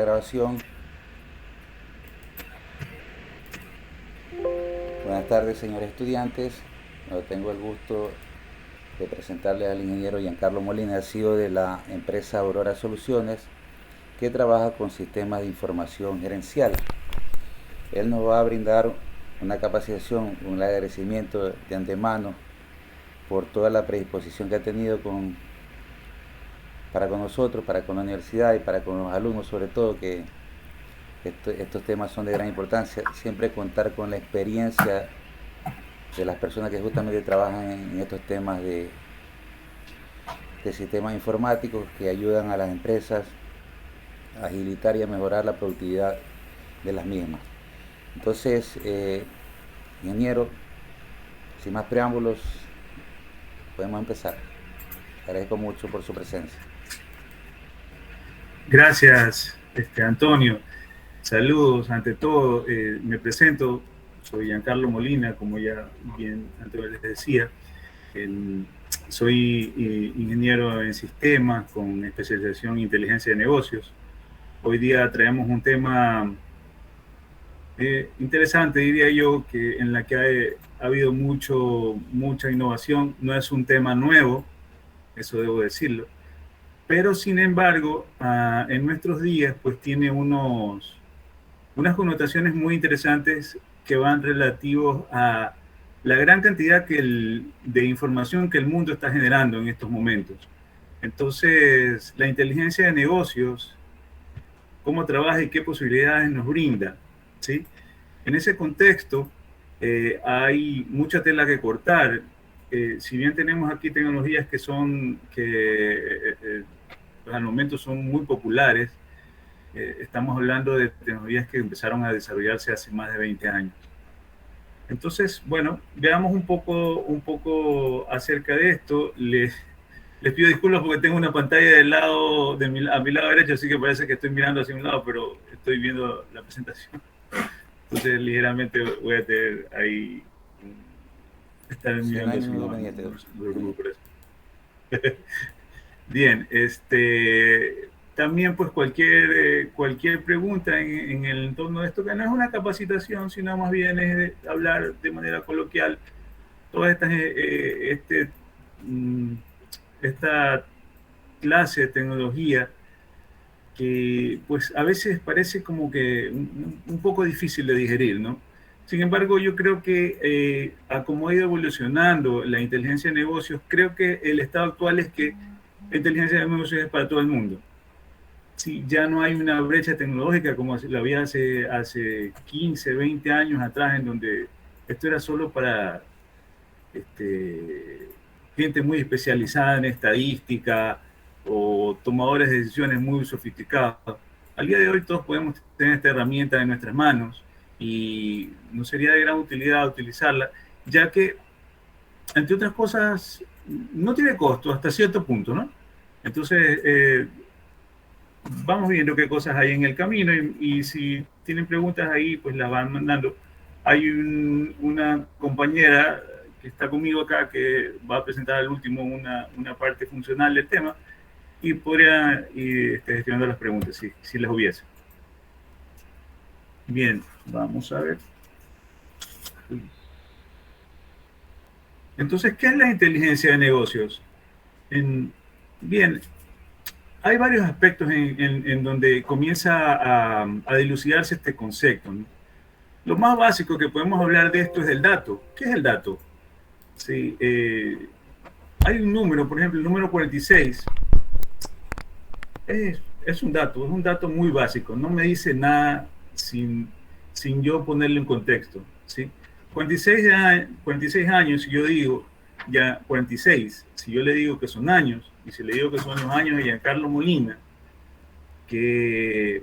Grabación. Buenas tardes, señores estudiantes. Tengo el gusto de presentarles al ingeniero Giancarlo Molina, CEO de la empresa Aurora Soluciones, que trabaja con sistemas de información gerencial. Él nos va a brindar una capacitación, un agradecimiento de antemano por toda la predisposición que ha tenido para con nosotros, para con la universidad y para con los alumnos, sobre todo, que estos temas son de gran importancia. Siempre contar con la experiencia de las personas que justamente trabajan en estos temas de sistemas informáticos que ayudan a las empresas a agilitar y a mejorar la productividad de las mismas. Entonces, ingeniero, sin más preámbulos, podemos empezar. Agradezco mucho por su presencia. Gracias, Antonio. Saludos ante todo. Me presento, soy Giancarlo Molina, como ya bien Antonio les decía. Soy ingeniero en sistemas con especialización en inteligencia de negocios. Hoy día traemos un tema interesante, diría yo, en la que ha habido mucha innovación. No es un tema nuevo, eso debo decirlo. Pero sin embargo, en nuestros días, pues tiene unas connotaciones muy interesantes que van relativos a la gran cantidad de información que el mundo está generando en estos momentos. Entonces, la inteligencia de negocios, cómo trabaja y qué posibilidades nos brinda, ¿sí? En ese contexto, hay mucha tela que cortar. Si bien tenemos aquí tecnologías que al momento son muy populares, estamos hablando de tecnologías que empezaron a desarrollarse hace más de 20 años. Entonces, bueno, veamos un poco acerca de esto. Les pido disculpas porque tengo una pantalla a mi lado derecho, así que parece que estoy mirando hacia un lado, pero estoy viendo la presentación. Entonces, ligeramente voy a tener ahí estar Sí, no mirando hay hacia un ningún lado. inconveniente. No se preocupe por eso. Bien, también pues cualquier pregunta en el entorno de esto, que no es una capacitación, sino más bien es hablar de manera coloquial todas mm, esta clase de tecnología que pues a veces parece como que un poco difícil de digerir, ¿no? Sin embargo, yo creo que a como ha ido evolucionando la inteligencia de negocios, creo que el estado actual es que la inteligencia de negocios es para todo el mundo. Sí, ya no hay una brecha tecnológica como la había hace 15, 20 años atrás, en donde esto era solo para gente muy especializada en estadística o tomadores de decisiones muy sofisticados. Al día de hoy todos podemos tener esta herramienta en nuestras manos y nos sería de gran utilidad utilizarla, ya que, entre otras cosas, no tiene costo hasta cierto punto, ¿no? Entonces, vamos viendo qué cosas hay en el camino y si tienen preguntas ahí, pues las van mandando. Hay una compañera que está conmigo acá que va a presentar al último una parte funcional del tema y podría ir gestionando las preguntas si las hubiese. Bien, vamos a ver. Entonces, ¿qué es la inteligencia de negocios? Bien, hay varios aspectos en donde comienza a dilucidarse este concepto, ¿no? Lo más básico que podemos hablar de esto es el dato. ¿Qué es el dato? Sí, hay un número, por ejemplo, el número 46. Es un dato muy básico. No me dice nada sin yo ponerle un contexto. ¿Sí? 46 años, si yo digo, ya 46, si yo le digo que son años, y si le digo que son los años de Giancarlo Molina, que,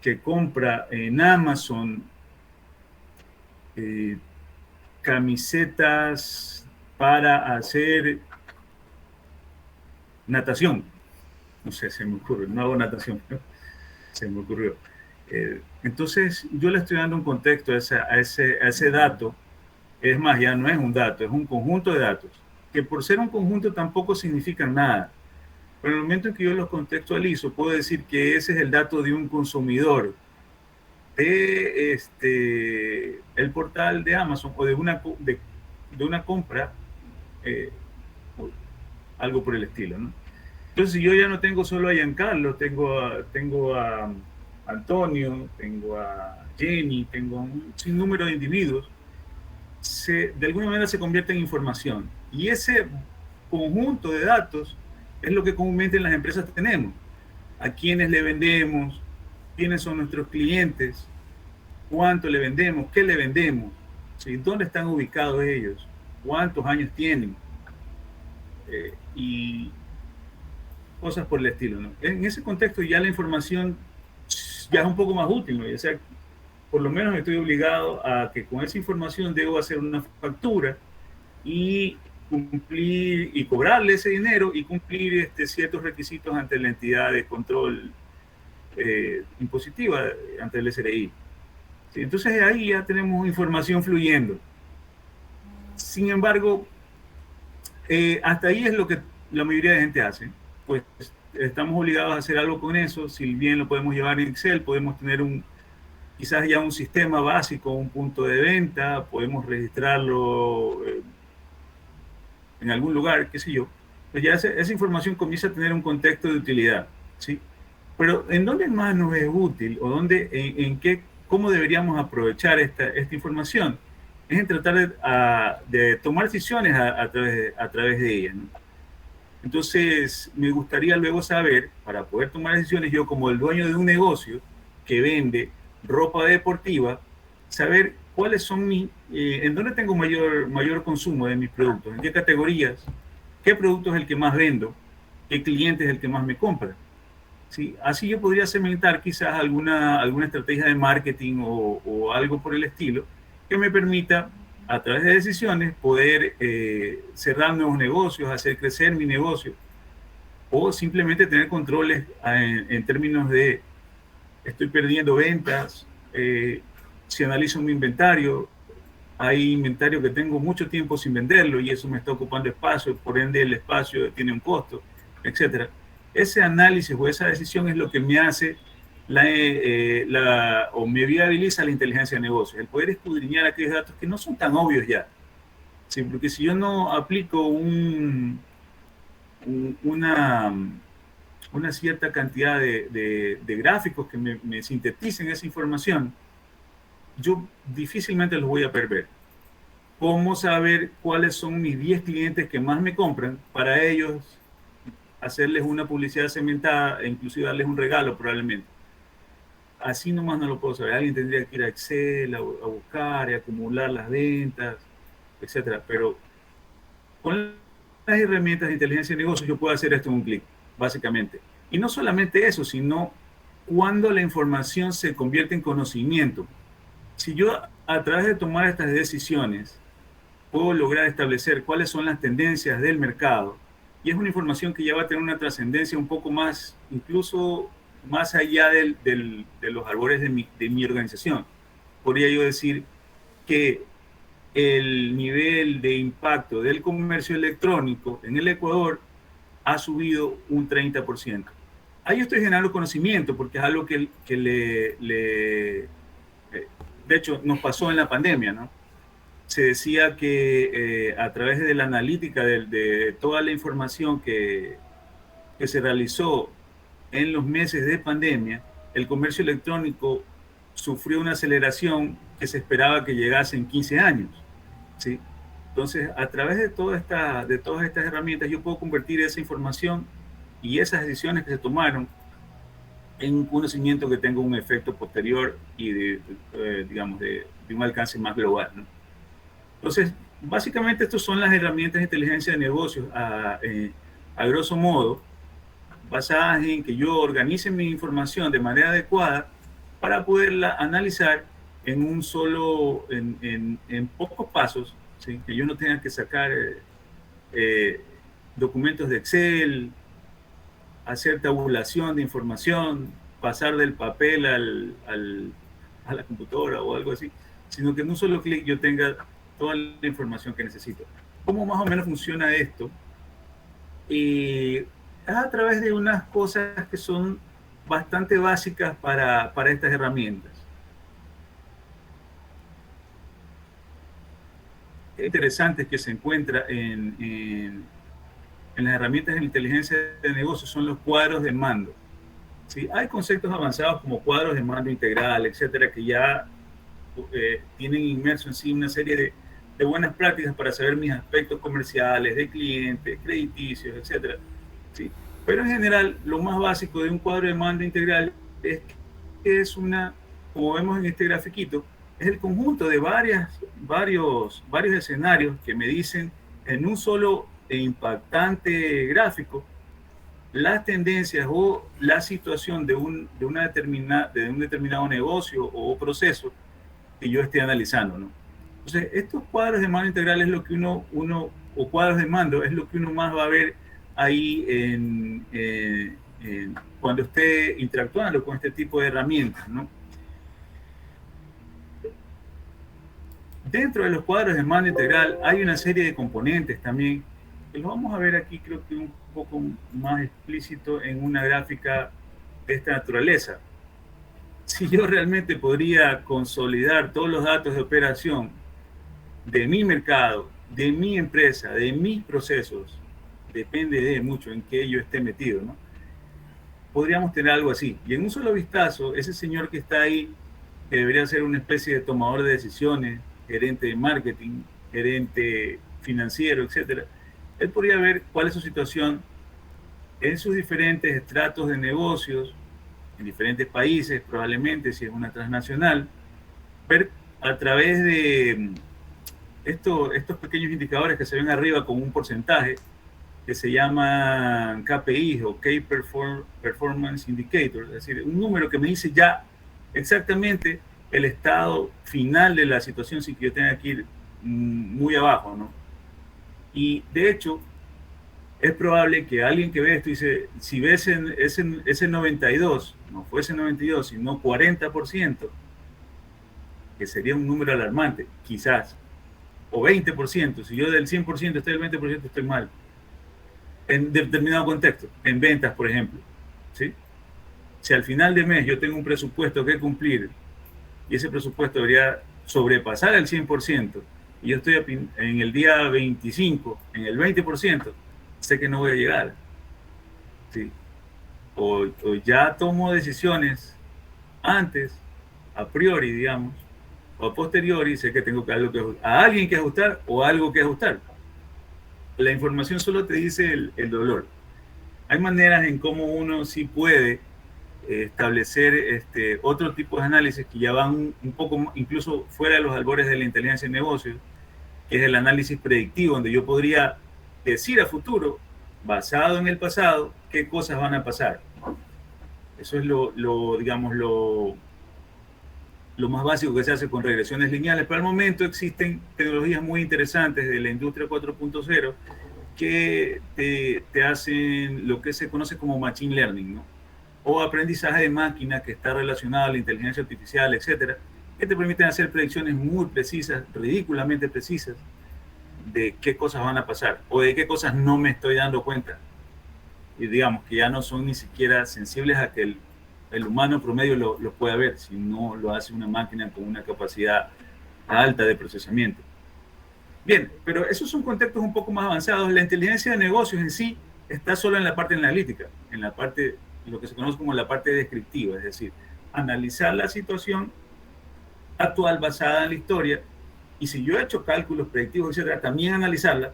que compra en Amazon eh, camisetas para hacer natación. No sé, se me ocurre, no hago natación, ¿no? Se me ocurrió. Entonces, yo le estoy dando un contexto a ese dato. Es más, ya no es un dato, es un conjunto de datos, que por ser un conjunto tampoco significan nada. Pero en el momento en que yo los contextualizo, puedo decir que ese es el dato de un consumidor de el portal de Amazon o de una compra, eh, algo por el estilo, ¿no? Entonces, si yo ya no tengo solo a Giancarlo, tengo a Antonio, tengo a Jenny, tengo a un sinnúmero de individuos, de alguna manera se convierte en información. Y ese conjunto de datos es lo que comúnmente en las empresas tenemos. A quiénes le vendemos, quiénes son nuestros clientes, cuánto le vendemos, qué le vendemos, ¿sí? Dónde están ubicados ellos, cuántos años tienen, y cosas por el estilo, ¿no? En ese contexto ya la información ya es un poco más útil, ¿no? O sea, por lo menos estoy obligado a que con esa información debo hacer una factura y cumplir y cobrarle ese dinero y cumplir ciertos requisitos ante la entidad de control impositiva, ante el SRI. ¿Sí? Entonces ahí ya tenemos información fluyendo. Sin embargo, hasta ahí es lo que la mayoría de gente hace. Pues estamos obligados a hacer algo con eso. Si bien lo podemos llevar en Excel, podemos tener quizás ya un sistema básico, un punto de venta, podemos registrarlo en algún lugar, qué sé yo. Pues ya esa información comienza a tener un contexto de utilidad, ¿sí? Pero ¿en dónde más nos es útil o dónde, en qué, cómo deberíamos aprovechar esta información? Es en tratar de tomar decisiones a través de ella, ¿no? Entonces, me gustaría luego saber, para poder tomar decisiones, yo como el dueño de un negocio que vende ropa deportiva, saber cuáles son en dónde tengo mayor consumo de mis productos, en qué categorías, qué producto es el que más vendo, qué cliente es el que más me compra. ¿Sí? Así yo podría segmentar quizás alguna estrategia de marketing o algo por el estilo que me permita, a través de decisiones, poder cerrar nuevos negocios, hacer crecer mi negocio, o simplemente tener controles en términos de estoy perdiendo ventas, si analizo mi inventario, hay inventario que tengo mucho tiempo sin venderlo y eso me está ocupando espacio, por ende el espacio tiene un costo, etcétera. Ese análisis o esa decisión es lo que me hace o me viabiliza la inteligencia de negocios, el poder escudriñar aquellos datos que no son tan obvios ya. ¿Sí? Porque si yo no aplico una cierta cantidad de gráficos que me sinteticen esa información, yo difícilmente los voy a perder. ¿Cómo saber cuáles son mis 10 clientes que más me compran? Para ellos, hacerles una publicidad segmentada e inclusive darles un regalo probablemente. Así nomás no lo puedo saber. Alguien tendría que ir a Excel a buscar y acumular las ventas, etcétera. Pero con las herramientas de inteligencia de negocios yo puedo hacer esto en un clic, básicamente. Y no solamente eso, sino cuando la información se convierte en conocimiento. Si yo a través de tomar estas decisiones puedo lograr establecer cuáles son las tendencias del mercado, y es una información que ya va a tener una trascendencia un poco más, incluso más allá de los albores de mi organización. Podría yo decir que el nivel de impacto del comercio electrónico en el Ecuador ha subido un 30%. Ahí estoy generando conocimiento porque es algo que de hecho, nos pasó en la pandemia, ¿no? Se decía que a través de la analítica de toda la información que se realizó en los meses de pandemia, el comercio electrónico sufrió una aceleración que se esperaba que llegase en 15 años, ¿sí? Entonces, a través de todas estas herramientas, yo puedo convertir esa información y esas decisiones que se tomaron en un conocimiento que tenga un efecto posterior y digamos, de un alcance más global, ¿no? Entonces, básicamente estas son las herramientas de inteligencia de negocios a grosso modo, basadas en que yo organice mi información de manera adecuada para poderla analizar en pocos pasos, ¿sí? Que yo no tenga que sacar documentos de Excel, hacer tabulación de información, pasar del papel a la computadora o algo así, sino que en un solo clic yo tenga toda la información que necesito. ¿Cómo más o menos funciona esto? es a través de unas cosas que son bastante básicas para estas herramientas. Interesantes que se encuentra en las herramientas de inteligencia de negocio son los cuadros de mando. ¿Sí? Hay conceptos avanzados como cuadros de mando integral, etcétera, que ya tienen inmerso en sí una serie de buenas prácticas para saber mis aspectos comerciales, de clientes, crediticios, etcétera. ¿Sí? Pero en general, lo más básico de un cuadro de mando integral es que es una, como vemos en este grafiquito, es el conjunto de varios escenarios que me dicen en un solo e impactante gráfico las tendencias o la situación de un determinado negocio o proceso que yo esté analizando, ¿no? Entonces, estos cuadros de mando integral es lo que o cuadros de mando es lo que uno más va a ver ahí cuando esté interactuando con este tipo de herramientas, ¿no? Dentro de los cuadros de mando integral hay una serie de componentes también, que lo vamos a ver aquí creo que un poco más explícito en una gráfica de esta naturaleza. Si yo realmente podría consolidar todos los datos de operación de mi mercado, de mi empresa, de mis procesos, depende de mucho en qué yo esté metido, ¿no? Podríamos tener algo así. Y en un solo vistazo, ese señor que está ahí, que debería ser una especie de tomador de decisiones, gerente de marketing, gerente financiero, etcétera, él podría ver cuál es su situación en sus diferentes estratos de negocios, en diferentes países, probablemente si es una transnacional, ver a través de estos pequeños indicadores que se ven arriba con un porcentaje, que se llaman KPIs o Key Performance Indicators, es decir, un número que me dice ya exactamente el estado final de la situación sin que yo tenga que ir muy abajo, ¿no? Y de hecho, es probable que alguien que ve esto dice, si ves ese 92, no fuese 92, sino 40%, que sería un número alarmante, quizás, o 20%, si yo del 100% estoy del 20% estoy mal, en determinado contexto, en ventas, por ejemplo, ¿sí? Si al final de mes yo tengo un presupuesto que cumplir y ese presupuesto debería sobrepasar el 100% y yo estoy en el día 25, en el 20%, sé que no voy a llegar, ¿sí? O ya tomo decisiones antes, a priori, digamos, o a posteriori, sé que tengo a alguien que ajustar o algo que ajustar. La información solo te dice el dolor. Hay maneras en cómo uno sí puede establecer otro tipo de análisis que ya van un poco incluso fuera de los albores de la inteligencia en negocios, que es el análisis predictivo, donde yo podría decir a futuro, basado en el pasado, qué cosas van a pasar. Eso es digamos, lo más básico que se hace con regresiones lineales. Pero al momento existen tecnologías muy interesantes de la industria 4.0 que te hacen lo que se conoce como machine learning, ¿no? O aprendizaje de máquina que está relacionado a la inteligencia artificial, etcétera, que te permiten hacer predicciones muy precisas, ridículamente precisas, de qué cosas van a pasar o de qué cosas no me estoy dando cuenta. Y digamos que ya no son ni siquiera sensibles a que el humano promedio lo pueda ver, si no lo hace una máquina con una capacidad alta de procesamiento. Bien, pero esos son contextos un poco más avanzados. La inteligencia de negocios en sí está solo en la parte analítica, en la parte, lo que se conoce como la parte descriptiva, es decir, analizar la situación actual basada en la historia, y si yo he hecho cálculos predictivos, etcétera, también analizarla,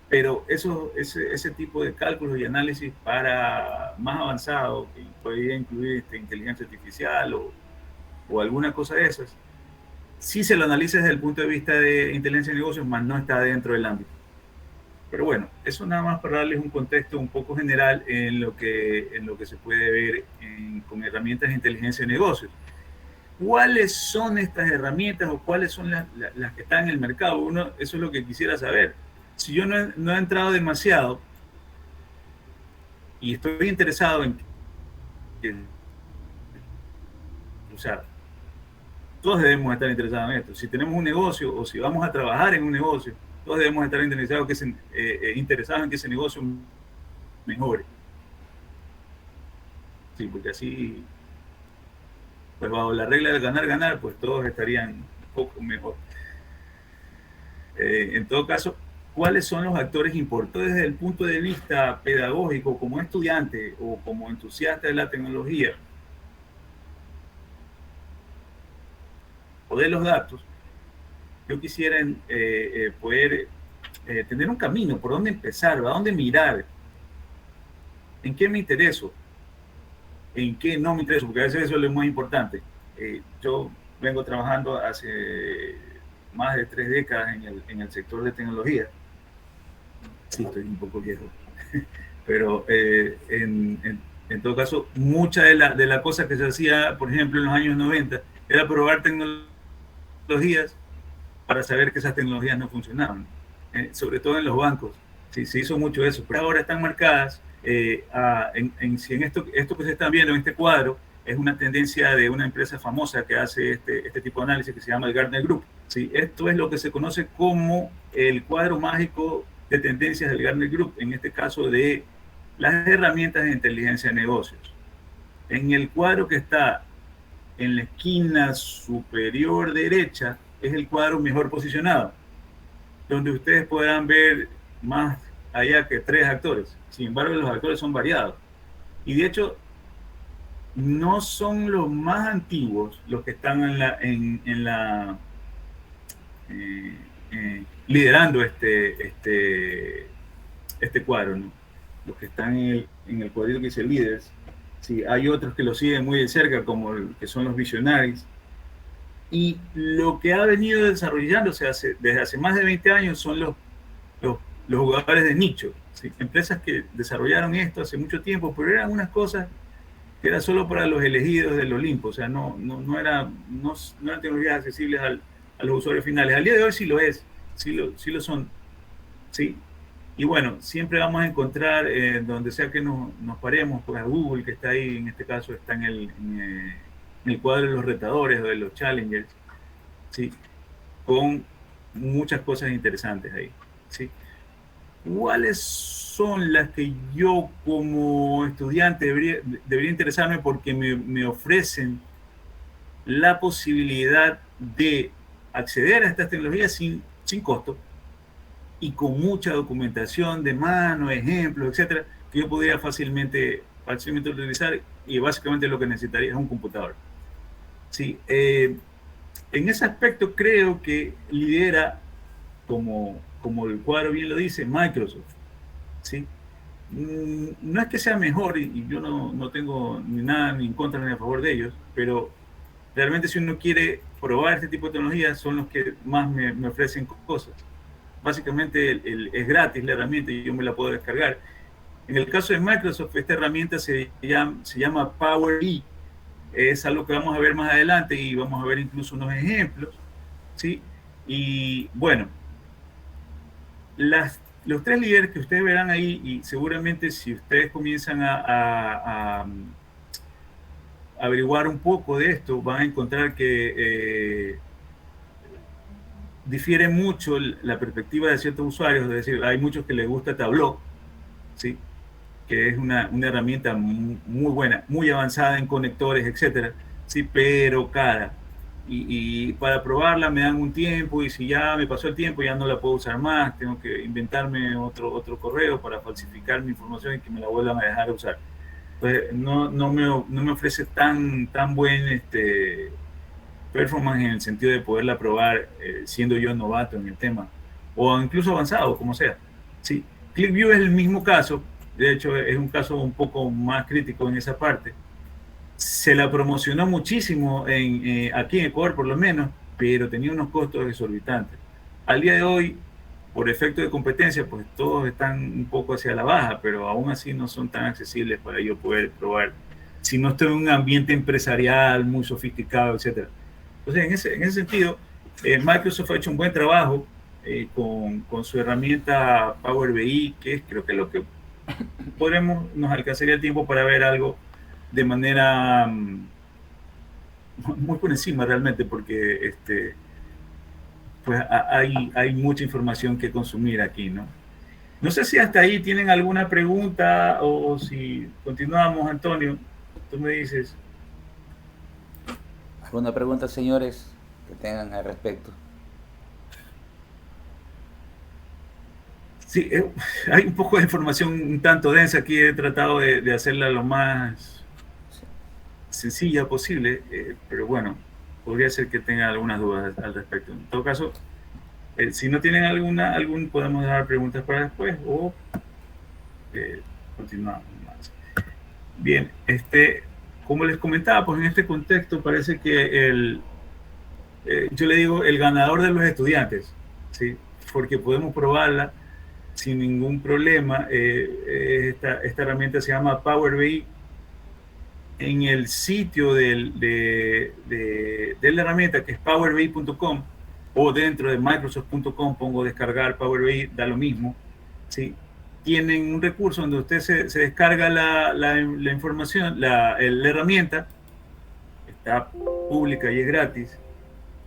pero ese tipo de cálculos y análisis para más avanzado, que podría incluir inteligencia artificial o alguna cosa de esas, sí se lo analiza desde el punto de vista de inteligencia de negocios, más no está dentro del ámbito. Pero bueno, eso nada más para darles un contexto un poco general en lo que se puede ver con herramientas de inteligencia de negocios. ¿Cuáles son estas herramientas o cuáles son las que están en el mercado? Eso es lo que quisiera saber. Si yo no he entrado demasiado y estoy interesado en que, o sea, todos debemos estar interesados en esto. Si tenemos un negocio o si vamos a trabajar en un negocio, todos debemos estar interesados en que ese negocio mejore. Sí, porque así, pues bajo la regla de ganar, ganar, pues todos estarían un poco mejor. En todo caso, ¿cuáles son los actores importantes desde el punto de vista pedagógico, como estudiante o como entusiasta de la tecnología o de los datos? Yo quisiera poder tener un camino, por dónde empezar, a dónde mirar, en qué me intereso, en qué no me intereso, porque a veces eso es lo más importante. Yo vengo trabajando hace más de 3 décadas en el sector de tecnología. Sí, estoy un poco viejo. Pero en todo caso, mucha de la cosa que se hacía, por ejemplo, en los años 90, era probar tecnologías para saber que esas tecnologías no funcionaban, sobre todo en los bancos. Sí, se hizo mucho eso, pero ahora están marcadas si en esto que se está viendo en este cuadro es una tendencia de una empresa famosa que hace este tipo de análisis que se llama el Gartner Group. ¿Sí? Esto es lo que se conoce como el cuadro mágico de tendencias del Gartner Group, en este caso de las herramientas de inteligencia de negocios. En el cuadro que está en la esquina superior derecha es el cuadro mejor posicionado, donde ustedes podrán ver más allá que 3 actores. Sin embargo, los actores son variados. Y de hecho, no son los más antiguos los que están liderando este cuadro, ¿no? Los que están en el cuadrito que dice líderes. Sí, hay otros que lo siguen muy de cerca, como que son los visionaries. Y lo que ha venido desarrollándose desde hace más de 20 años son los jugadores de nicho. ¿Sí? Empresas que desarrollaron esto hace mucho tiempo, pero eran unas cosas que eran solo para los elegidos del Olimpo. O sea, no eran tecnologías accesibles a los usuarios finales. Al día de hoy sí lo es, sí lo son. ¿Sí? Y bueno, siempre vamos a encontrar, donde sea que nos paremos, pues a Google, que está ahí, en este caso está en el cuadro de los retadores o de los challengers, ¿sí? Con muchas cosas interesantes ahí, ¿sí? ¿Cuáles son las que yo como estudiante debería interesarme porque me ofrecen la posibilidad de acceder a estas tecnologías sin costo y con mucha documentación de mano, ejemplos, etcétera, que yo podría fácilmente utilizar, y básicamente lo que necesitaría es un computador? Sí, en ese aspecto creo que lidera, como el cuadro bien lo dice, Microsoft. ¿Sí? No es que sea mejor, y yo no tengo ni nada ni en contra ni a favor de ellos, pero realmente si uno quiere probar este tipo de tecnologías son los que más me ofrecen cosas. Básicamente es gratis la herramienta y yo me la puedo descargar. En el caso de Microsoft, esta herramienta se llama Power BI. Es algo que vamos a ver más adelante y vamos a ver incluso unos ejemplos, ¿sí? Y bueno, los 3 líderes que ustedes verán ahí, y seguramente si ustedes comienzan a averiguar un poco de esto, van a encontrar que difiere mucho la perspectiva de ciertos usuarios. Es decir, hay muchos que les gusta Tableau, ¿sí? Que es una herramienta muy buena, muy avanzada en conectores, etcétera, sí, pero cara. Y para probarla me dan un tiempo, y si ya me pasó el tiempo ya no la puedo usar más, tengo que inventarme otro correo para falsificar mi información y que me la vuelvan a dejar usar. Pues no me ofrece tan buen performance en el sentido de poderla probar siendo yo novato en el tema, o incluso avanzado, como sea. Sí, ClickView es el mismo caso. De hecho, es un caso un poco más crítico en esa parte. Se la promocionó muchísimo aquí en Ecuador, por lo menos, pero tenía unos costos exorbitantes. Al día de hoy, por efecto de competencia, pues todos están un poco hacia la baja, pero aún así no son tan accesibles para yo poder probar si no estoy en un ambiente empresarial muy sofisticado, etcétera. Entonces, en ese sentido, Microsoft ha hecho un buen trabajo con su herramienta Power BI, que es creo que lo que nos alcanzaría el tiempo para ver algo de manera muy por encima realmente, porque pues hay mucha información que consumir aquí, ¿no? No sé si hasta ahí tienen alguna pregunta o si continuamos, Antonio. Tú me dices. ¿Alguna pregunta, señores, que tengan al respecto? Sí, hay un poco de información un tanto densa aquí. He tratado de hacerla lo más Sí. sencilla posible, pero bueno, podría ser que tengan algunas dudas al respecto. En todo caso, si no tienen podemos dejar preguntas para después o continuamos más. Bien, como les comentaba, pues en este contexto parece que yo le digo el ganador de los estudiantes, ¿sí? Porque podemos probarla sin ningún problema. Esta herramienta se llama Power BI. En el sitio de la herramienta, que es powerbi.com, o dentro de microsoft.com pongo descargar Power BI, da lo mismo, ¿sí? Tienen un recurso donde usted se descarga la información, la herramienta, está pública y es gratis,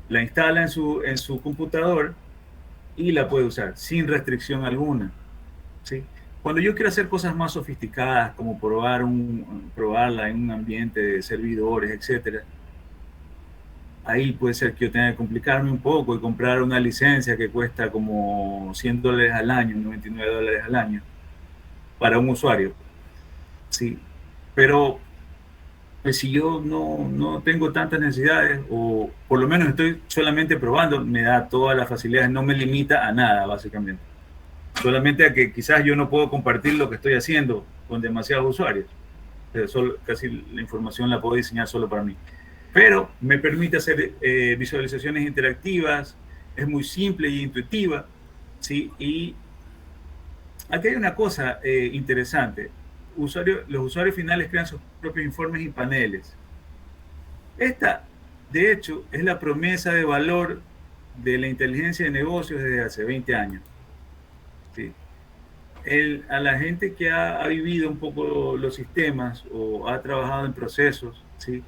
la instala en su computador y la puede usar sin restricción alguna, ¿sí? Cuando yo quiero hacer cosas más sofisticadas, como probarla en un ambiente de servidores, etcétera, ahí puede ser que yo tenga que complicarme un poco y comprar una licencia que cuesta como $100 al año, $99 al año, para un usuario, ¿sí? Pero pues, si yo no tengo tantas necesidades, o por lo menos estoy solamente probando, me da todas las facilidades, no me limita a nada, básicamente. Solamente a que quizás yo no puedo compartir lo que estoy haciendo con demasiados usuarios. Casi la información la puedo diseñar solo para mí. Pero me permite hacer visualizaciones interactivas, es muy simple y intuitiva, ¿sí? Y aquí hay una cosa interesante. Los usuarios finales crean sus propios informes y paneles. Esta, de hecho, es la promesa de valor de la inteligencia de negocios desde hace 20 años. ¿Sí? A la gente que ha vivido un poco los sistemas o ha trabajado en procesos, ¿sí?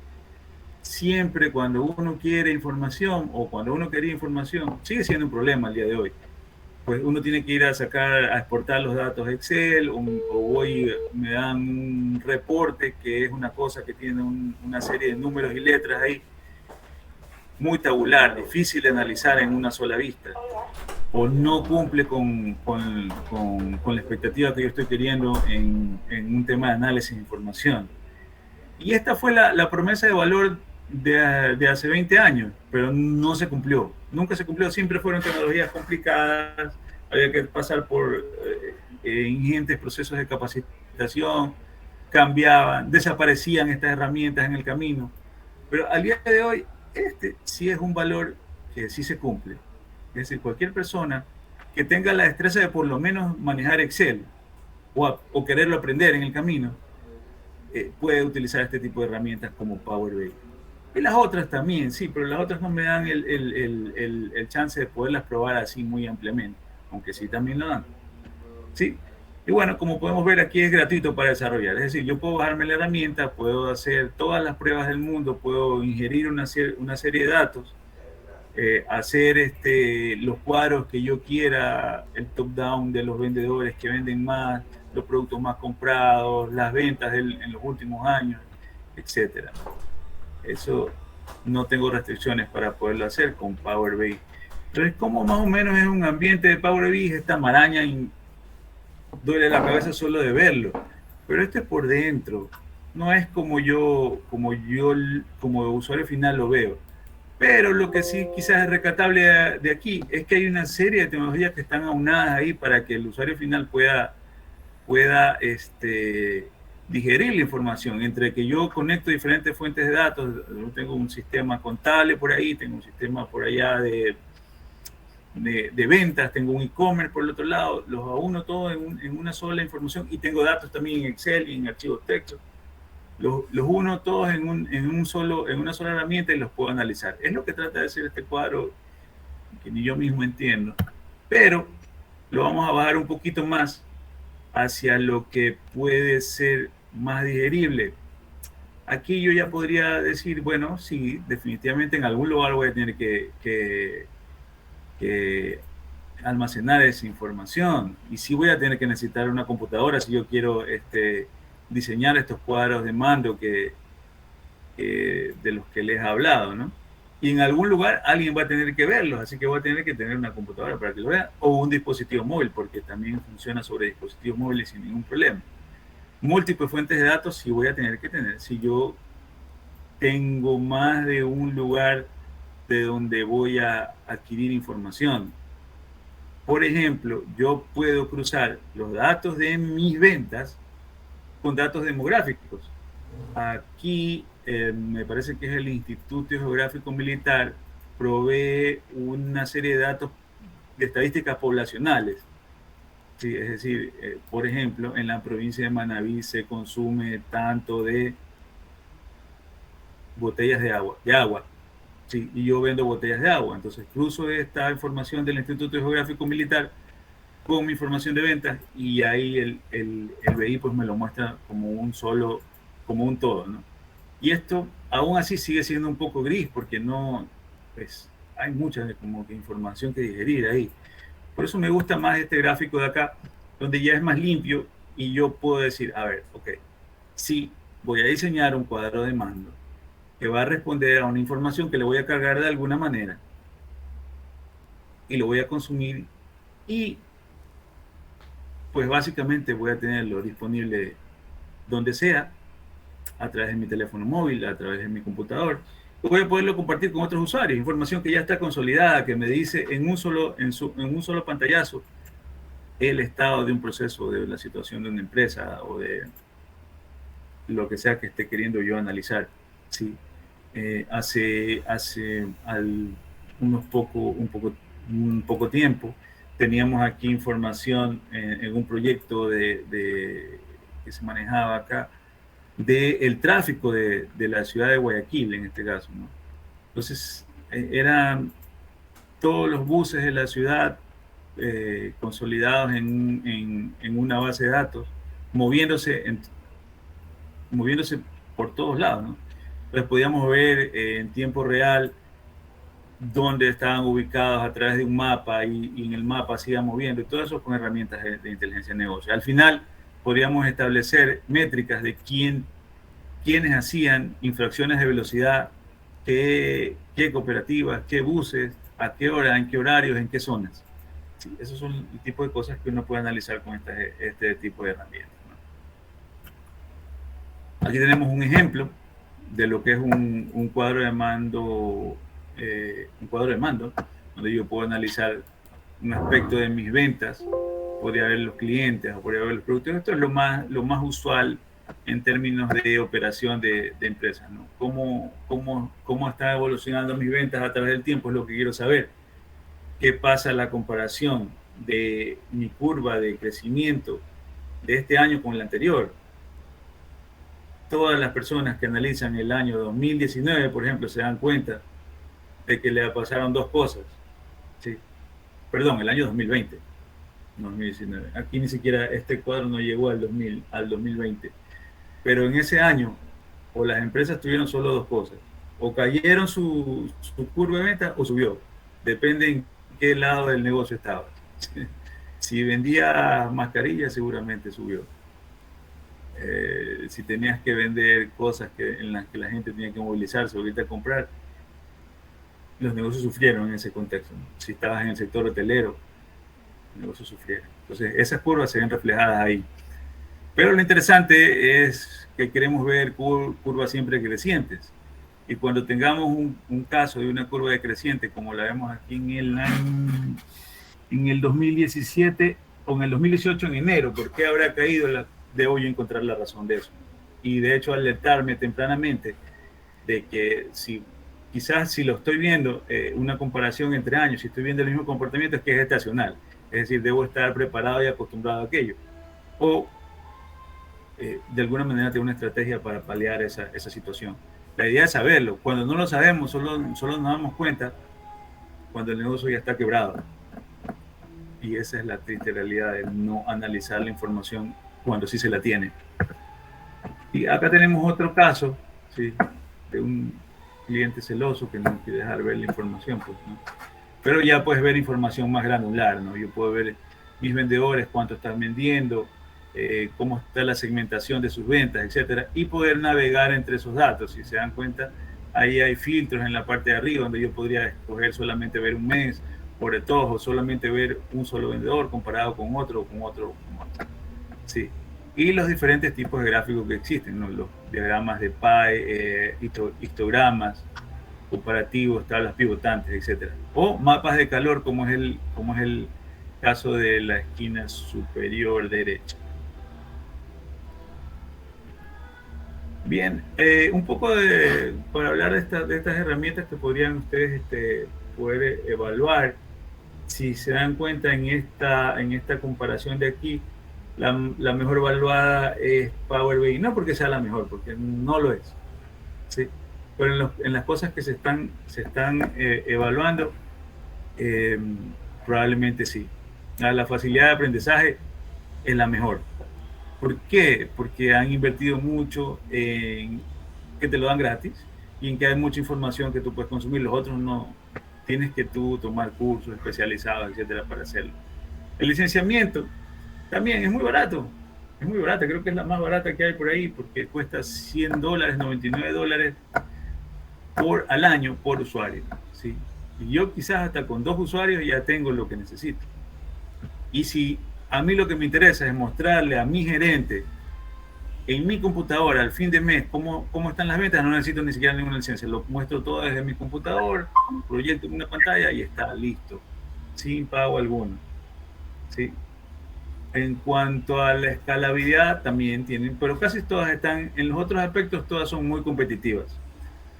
Siempre cuando uno quiere información o cuando uno quería información, sigue siendo un problema al día de hoy. Pues uno tiene que ir a exportar los datos Excel, o me dan un reporte que es una cosa que tiene una serie de números y letras ahí, muy tabular, difícil de analizar en una sola vista, o no cumple con la expectativa que yo estoy queriendo en un tema de análisis de información. Y esta fue la promesa de valor de hace 20 años, pero no se cumplió. Nunca se cumplió, siempre fueron tecnologías complicadas, había que pasar por ingentes procesos de capacitación, cambiaban, desaparecían estas herramientas en el camino. Pero al día de hoy, sí es un valor que sí se cumple. Es decir, cualquier persona que tenga la destreza de por lo menos manejar Excel o quererlo aprender en el camino, puede utilizar este tipo de herramientas como Power BI. Y las otras también, sí, pero las otras no me dan el chance de poderlas probar así muy ampliamente, aunque sí también lo dan. Sí. Y bueno, como podemos ver, aquí es gratuito para desarrollar. Es decir, yo puedo bajarme la herramienta, puedo hacer todas las pruebas del mundo, puedo ingerir una serie de datos, hacer los cuadros que yo quiera, el top-down de los vendedores que venden más, los productos más comprados, las ventas en los últimos años, etcétera. Eso no tengo restricciones para poderlo hacer con Power BI. Entonces, como más o menos es un ambiente de Power BI, esta maraña y duele la cabeza solo de verlo. Pero es por dentro. No es como como usuario final lo veo. Pero lo que sí quizás es rescatable de aquí es que hay una serie de tecnologías que están aunadas ahí para que el usuario final pueda digerir la información. Entre que yo conecto diferentes fuentes de datos, yo tengo un sistema contable por ahí, tengo un sistema por allá de ventas, tengo un e-commerce por el otro lado, los uno todo en una sola información, y tengo datos también en Excel y en archivos texto. Los uno todos en una sola herramienta y los puedo analizar. Es lo que trata de hacer este cuadro, que ni yo mismo entiendo, pero lo vamos a bajar un poquito más hacia lo que puede ser más digerible. Aquí yo ya podría decir, bueno, sí, definitivamente en algún lugar voy a tener que almacenar esa información, y sí voy a tener que necesitar una computadora si yo quiero diseñar estos cuadros de mando que de los que les he hablado, ¿no? Y en algún lugar alguien va a tener que verlos, así que voy a tener que tener una computadora para que lo vean, o un dispositivo móvil, porque también funciona sobre dispositivos móviles sin ningún problema. Múltiples fuentes de datos sí voy a tener que tener. Si yo tengo más de un lugar de donde voy a adquirir información. Por ejemplo, yo puedo cruzar los datos de mis ventas con datos demográficos. Aquí me parece que es el Instituto Geográfico Militar, provee una serie de datos de estadísticas poblacionales. Sí, es decir, por ejemplo, en la provincia de Manabí se consume tanto de botellas de agua. Sí, y yo vendo botellas de agua. Entonces cruzo esta información del Instituto Geográfico Militar con mi información de ventas y ahí el BI pues me lo muestra como un solo, como un todo, ¿no? Y esto aún así sigue siendo un poco gris porque no, pues hay mucha como que información que digerir ahí. Por eso me gusta más este gráfico de acá, donde ya es más limpio y yo puedo decir, a ver, ok, sí, voy a diseñar un cuadro de mando que va a responder a una información que le voy a cargar de alguna manera y lo voy a consumir y pues básicamente voy a tenerlo disponible donde sea, a través de mi teléfono móvil, a través de mi computador. Voy a poderlo compartir con otros usuarios, información que ya está consolidada, que me dice en un solo pantallazo el estado de un proceso, de la situación de una empresa o de lo que sea que esté queriendo yo analizar. ¿Sí? Hace un poco tiempo teníamos aquí información en un proyecto que se manejaba acá del tráfico de la ciudad de Guayaquil, en este caso, ¿no? Entonces, eran todos los buses de la ciudad consolidados en una base de datos, moviéndose, moviéndose por todos lados, ¿no? Entonces podíamos ver en tiempo real dónde estaban ubicados a través de un mapa y en el mapa se iba moviendo, y todo eso con herramientas de inteligencia de negocio. Al final podríamos establecer métricas de quiénes hacían infracciones de velocidad, qué cooperativas, qué buses, a qué hora, en qué horarios, en qué zonas. Sí, esos son el tipo de cosas que uno puede analizar con este tipo de herramientas, ¿no? Aquí tenemos un ejemplo de lo que es un cuadro de mando, donde yo puedo analizar un aspecto de mis ventas, podría ver los clientes o podría ver los productos. Esto es lo más usual en términos de operación de empresas, ¿no? ¿Cómo está evolucionando mis ventas a través del tiempo? Es lo que quiero saber. ¿Qué pasa la comparación de mi curva de crecimiento de este año con el anterior? Todas las personas que analizan el año 2019, por ejemplo, se dan cuenta de que le pasaron dos cosas. ¿Sí? Perdón, el año 2020, no 2019. Aquí ni siquiera este cuadro no llegó al 2020. Pero en ese año, o las empresas tuvieron solo dos cosas. O cayeron su curva de venta o subió. Depende en qué lado del negocio estaba. Si vendía mascarillas, seguramente subió. Si tenías que vender cosas en las que la gente tenía que movilizarse o irte a comprar, los negocios sufrieron en ese contexto, ¿no? Si estabas en el sector hotelero, los negocios sufrieron. Entonces, esas curvas se ven reflejadas ahí. Pero lo interesante es que queremos ver curvas siempre crecientes. Y cuando tengamos un caso de una curva decreciente, como la vemos aquí en el 2017 o en el 2018 en enero, ¿por qué habrá caído? Debo yo encontrar la razón de eso. Y de hecho alertarme tempranamente de que quizás si lo estoy viendo, una comparación entre años, si estoy viendo el mismo comportamiento, es que es estacional. Es decir, debo estar preparado y acostumbrado a aquello. O de alguna manera tengo una estrategia para paliar esa situación. La idea es saberlo. Cuando no lo sabemos, solo nos damos cuenta cuando el negocio ya está quebrado. Y esa es la triste realidad de no analizar la información cuando sí se la tiene. Y acá tenemos otro caso, ¿sí?, de un cliente celoso que no quiere dejar ver la información, pues, ¿no? Pero ya puedes ver información más granular, ¿no? Yo puedo ver mis vendedores, cuánto están vendiendo, cómo está la segmentación de sus ventas, etcétera, y poder navegar entre esos datos. Si se dan cuenta, ahí hay filtros en la parte de arriba donde yo podría escoger solamente ver un mes por de todos, o solamente ver un solo vendedor comparado con otro, con otro, con otro. Sí. Y los diferentes tipos de gráficos que existen, ¿no? Los diagramas de pie, histogramas, comparativos, tablas pivotantes, etcétera. O mapas de calor, como es el caso de la esquina superior derecha. Bien, un poco para hablar de estas herramientas que podrían ustedes poder evaluar. Si se dan cuenta en esta comparación de aquí, la mejor evaluada es Power BI. No porque sea la mejor, porque no lo es. ¿Sí? Pero en las cosas que se están evaluando, probablemente sí. La facilidad de aprendizaje es la mejor. ¿Por qué? Porque han invertido mucho en que te lo dan gratis y en que hay mucha información que tú puedes consumir. Los otros no. Tienes que tú tomar cursos especializados, etcétera, para hacerlo. El licenciamiento también es muy barato. Es muy barata. Creo que es la más barata que hay por ahí porque cuesta $100, $99 al año por usuario. ¿Sí? Y yo quizás hasta con 2 usuarios ya tengo lo que necesito. Y si a mí lo que me interesa es mostrarle a mi gerente en mi computadora al fin de mes cómo están las ventas, no necesito ni siquiera ninguna licencia, lo muestro todo desde mi computador, proyecto en una pantalla y está listo, sin pago alguno. ¿Sí? En cuanto a la escalabilidad también tienen, pero casi todas están, en los otros aspectos todas son muy competitivas.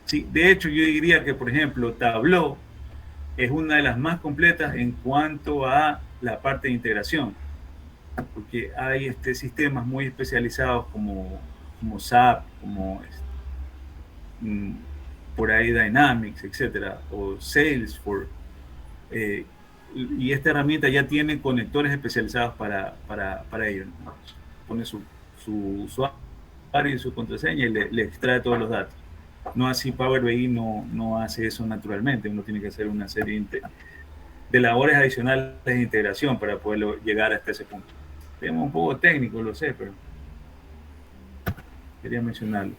Sí, de hecho yo diría que por ejemplo Tableau es una de las más completas en cuanto a la parte de integración, porque hay sistemas muy especializados como SAP, como por ahí Dynamics, etcétera, o Salesforce, y esta herramienta ya tiene conectores especializados para ello, ¿no? Pone su usuario y su contraseña y le extrae todos los datos. No así Power BI no hace eso naturalmente, uno tiene que hacer una serie de labores adicionales de integración para poder llegar hasta ese punto. Tenemos un poco técnico, lo sé, pero quería mencionarlo.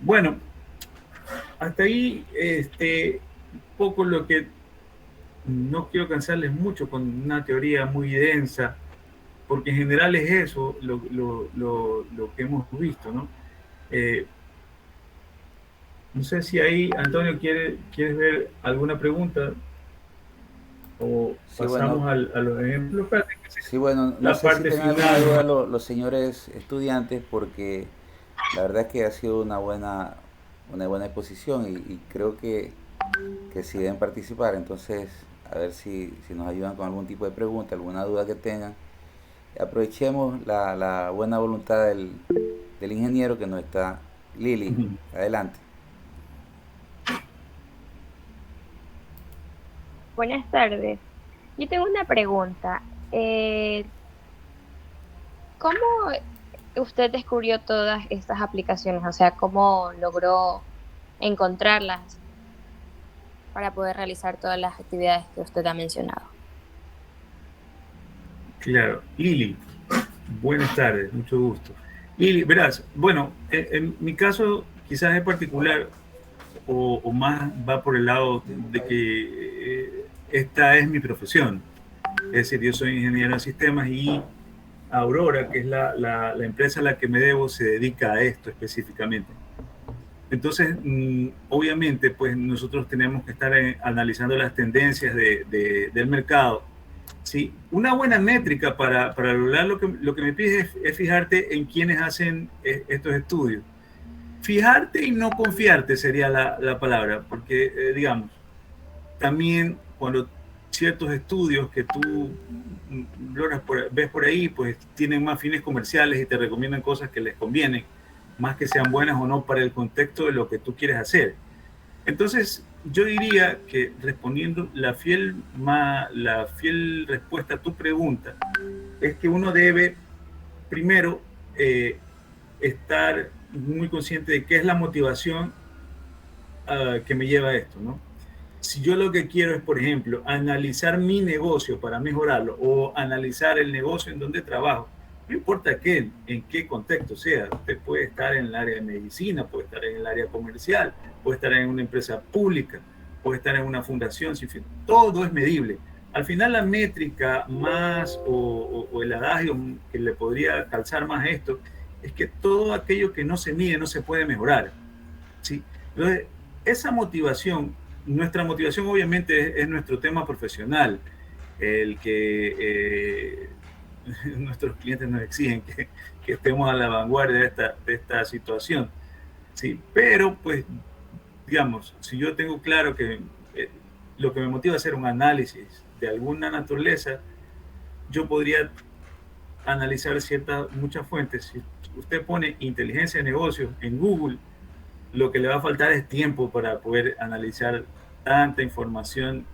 Bueno, hasta ahí un poco lo que no quiero cansarles mucho con una teoría muy densa, porque en general es eso lo que hemos visto, ¿no? No sé si ahí, Antonio, ¿quieres ver alguna pregunta? O Sí, pasamos bueno, a los ejemplos prácticos. sí, bueno, no La sé si parte tienen alguna duda final. los señores estudiantes, porque la verdad es que ha sido una buena exposición y creo que sí deben participar. Entonces, a ver si nos ayudan con algún tipo de pregunta, alguna duda que tengan. Aprovechemos la buena voluntad del ingeniero que nos está. Lili, adelante. Buenas tardes. Yo tengo una pregunta. ¿Cómo usted descubrió todas estas aplicaciones? O sea, ¿cómo logró encontrarlas para poder realizar todas las actividades que usted ha mencionado? Claro, Lili, buenas tardes, mucho gusto. Lili, verás, bueno, en mi caso quizás es particular o más va por el lado de que esta es mi profesión. Es decir, yo soy ingeniero en sistemas y Aurora, que es la empresa a la que me debo, se dedica a esto específicamente. Entonces, obviamente, pues nosotros tenemos que estar analizando las tendencias del mercado. Sí, una buena métrica para lograr lo que me pides es fijarte en quienes hacen estos estudios. Fijarte y no confiarte sería la palabra, porque, digamos, también cuando ciertos estudios que tú ves por ahí, pues tienen más fines comerciales y te recomiendan cosas que les convienen, más que sean buenas o no para el contexto de lo que tú quieres hacer. Entonces, yo diría que respondiendo la fiel respuesta a tu pregunta es que uno debe primero estar muy consciente de qué es la motivación que me lleva a esto, ¿no? Si yo lo que quiero es, por ejemplo, analizar mi negocio para mejorarlo o analizar el negocio en donde trabajo, no importa en qué contexto sea. Usted puede estar en el área de medicina, puede estar en el área comercial, puede estar en una empresa pública, puede estar en una fundación, todo es medible. Al final la métrica más o el adagio que le podría calzar más esto es que todo aquello que no se mide no se puede mejorar, ¿sí? Entonces, esa motivación, nuestra motivación obviamente es nuestro tema profesional, el que nuestros clientes nos exigen que estemos a la vanguardia de esta situación, ¿sí? Pero pues, digamos, si yo tengo claro que lo que me motiva a hacer un análisis de alguna naturaleza, yo podría analizar muchas fuentes. Si usted pone inteligencia de negocios en Google, lo que le va a faltar es tiempo para poder analizar tanta información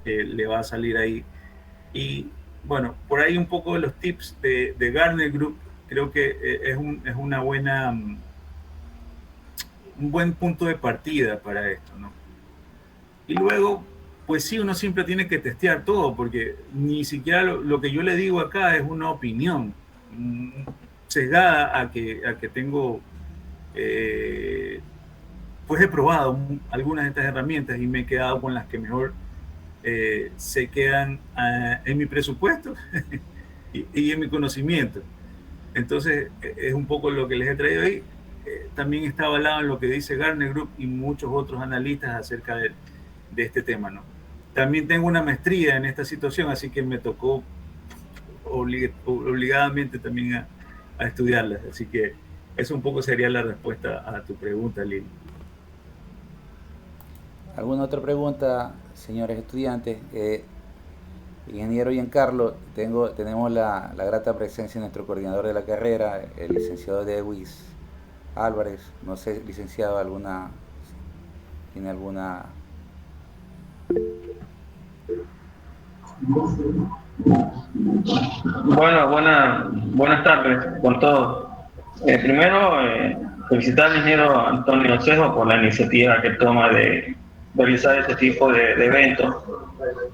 que le va a salir ahí. Y bueno, por ahí un poco de los tips de Gartner Group, creo que es una buena, un buen punto de partida para esto, ¿no? Y luego, pues sí, uno siempre tiene que testear todo, porque ni siquiera lo que yo le digo acá es una opinión sesgada a que tengo, pues he probado algunas de estas herramientas y me he quedado con las que mejor se quedan en mi presupuesto y en mi conocimiento. Entonces, es un poco lo que les he traído ahí. También está avalado en lo que dice Gartner Group y muchos otros analistas acerca de este tema, ¿no? También tengo una maestría en esta situación, así que me tocó obligadamente también a estudiarlas. Así que eso un poco sería la respuesta a tu pregunta, Lili. ¿Alguna otra pregunta, señores estudiantes? Ingeniero Giancarlo, tenemos la grata presencia de nuestro coordinador de la carrera, el licenciado Dewis Álvarez. No sé, licenciado, ¿tiene alguna? Bueno, buenas tardes con todos. Primero, felicitar al ingeniero Antonio Cejo por la iniciativa que toma de realizar este tipo de eventos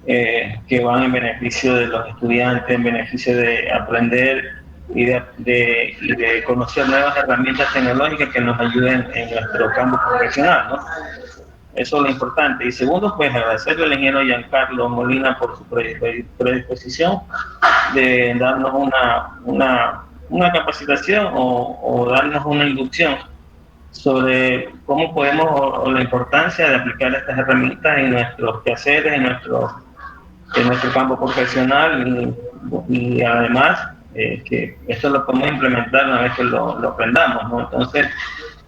que van en beneficio de los estudiantes, en beneficio de aprender y de conocer nuevas herramientas tecnológicas que nos ayuden en nuestro campo profesional, ¿no? Eso es lo importante. Y segundo, pues agradecerle al ingeniero Giancarlo Molina por su predisposición de darnos una capacitación o darnos una inducción sobre cómo podemos o la importancia de aplicar estas herramientas en nuestros quehaceres, en nuestro campo profesional y además que esto lo podemos implementar una vez que lo aprendamos, ¿no? Entonces,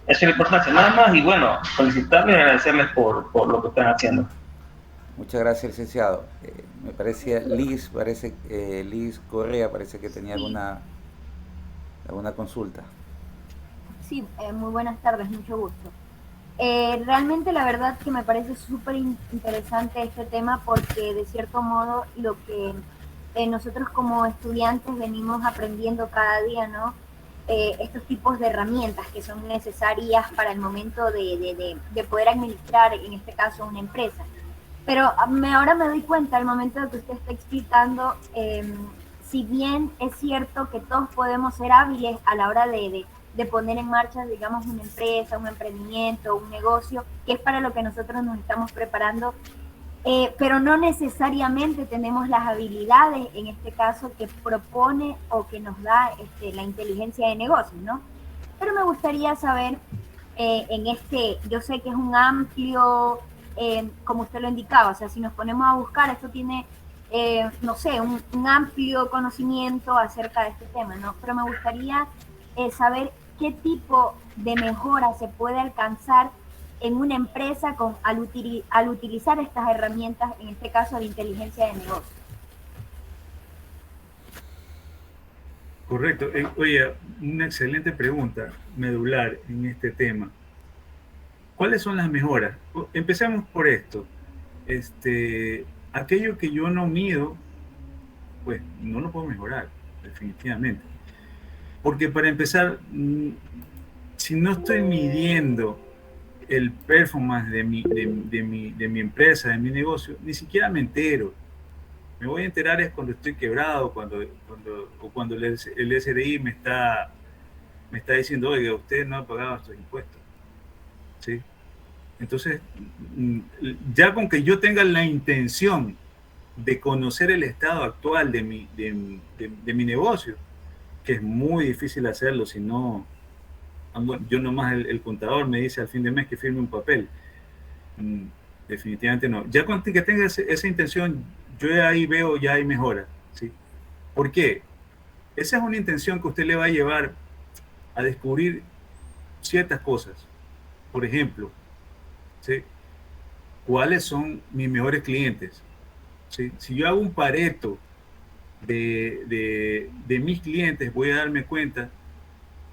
esa es la importancia, nada más. Y bueno, felicitarles y agradecerles por lo que están haciendo. Muchas gracias, licenciado. Me parecía Liz Correa parece que tenía alguna consulta. Sí, muy buenas tardes, mucho gusto. Realmente la verdad que me parece súper interesante este tema porque de cierto modo lo que nosotros como estudiantes venimos aprendiendo cada día, ¿no? Estos tipos de herramientas que son necesarias para el momento de poder administrar, en este caso, una empresa. Pero ahora me doy cuenta, al momento de que usted está explicando, si bien es cierto que todos podemos ser hábiles a la hora de poner en marcha, digamos, una empresa, un emprendimiento, un negocio, que es para lo que nosotros nos estamos preparando, pero no necesariamente tenemos las habilidades, en este caso, que propone o que nos da la inteligencia de negocios, ¿no? Pero me gustaría saber, yo sé que es un amplio, como usted lo indicaba, o sea, si nos ponemos a buscar, esto tiene, no sé, un amplio conocimiento acerca de este tema, ¿no? Pero me gustaría saber qué tipo de mejora se puede alcanzar en una empresa al utilizar estas herramientas, en este caso de inteligencia de negocio. Correcto. Oye, una excelente pregunta medular en este tema. ¿Cuáles son las mejoras? Empecemos por esto. Aquello que yo no mido, pues no lo puedo mejorar, definitivamente. Porque para empezar, si no estoy midiendo el performance de mi empresa, de mi negocio, ni siquiera me entero. Me voy a enterar es cuando estoy quebrado, o cuando el SRI me está diciendo, oiga, usted no ha pagado estos impuestos. ¿Sí? Entonces, ya con que yo tenga la intención de conocer el estado actual de mi negocio, que es muy difícil hacerlo, si no, yo nomás el contador me dice al fin de mes que firme un papel. Definitivamente no. Ya con que tenga esa intención, yo ahí veo, ya hay mejora. ¿Sí? ¿Por qué? Esa es una intención que usted le va a llevar a descubrir ciertas cosas. Por ejemplo, ¿sí? ¿Cuáles son mis mejores clientes? ¿Sí? Si yo hago un pareto de mis clientes, voy a darme cuenta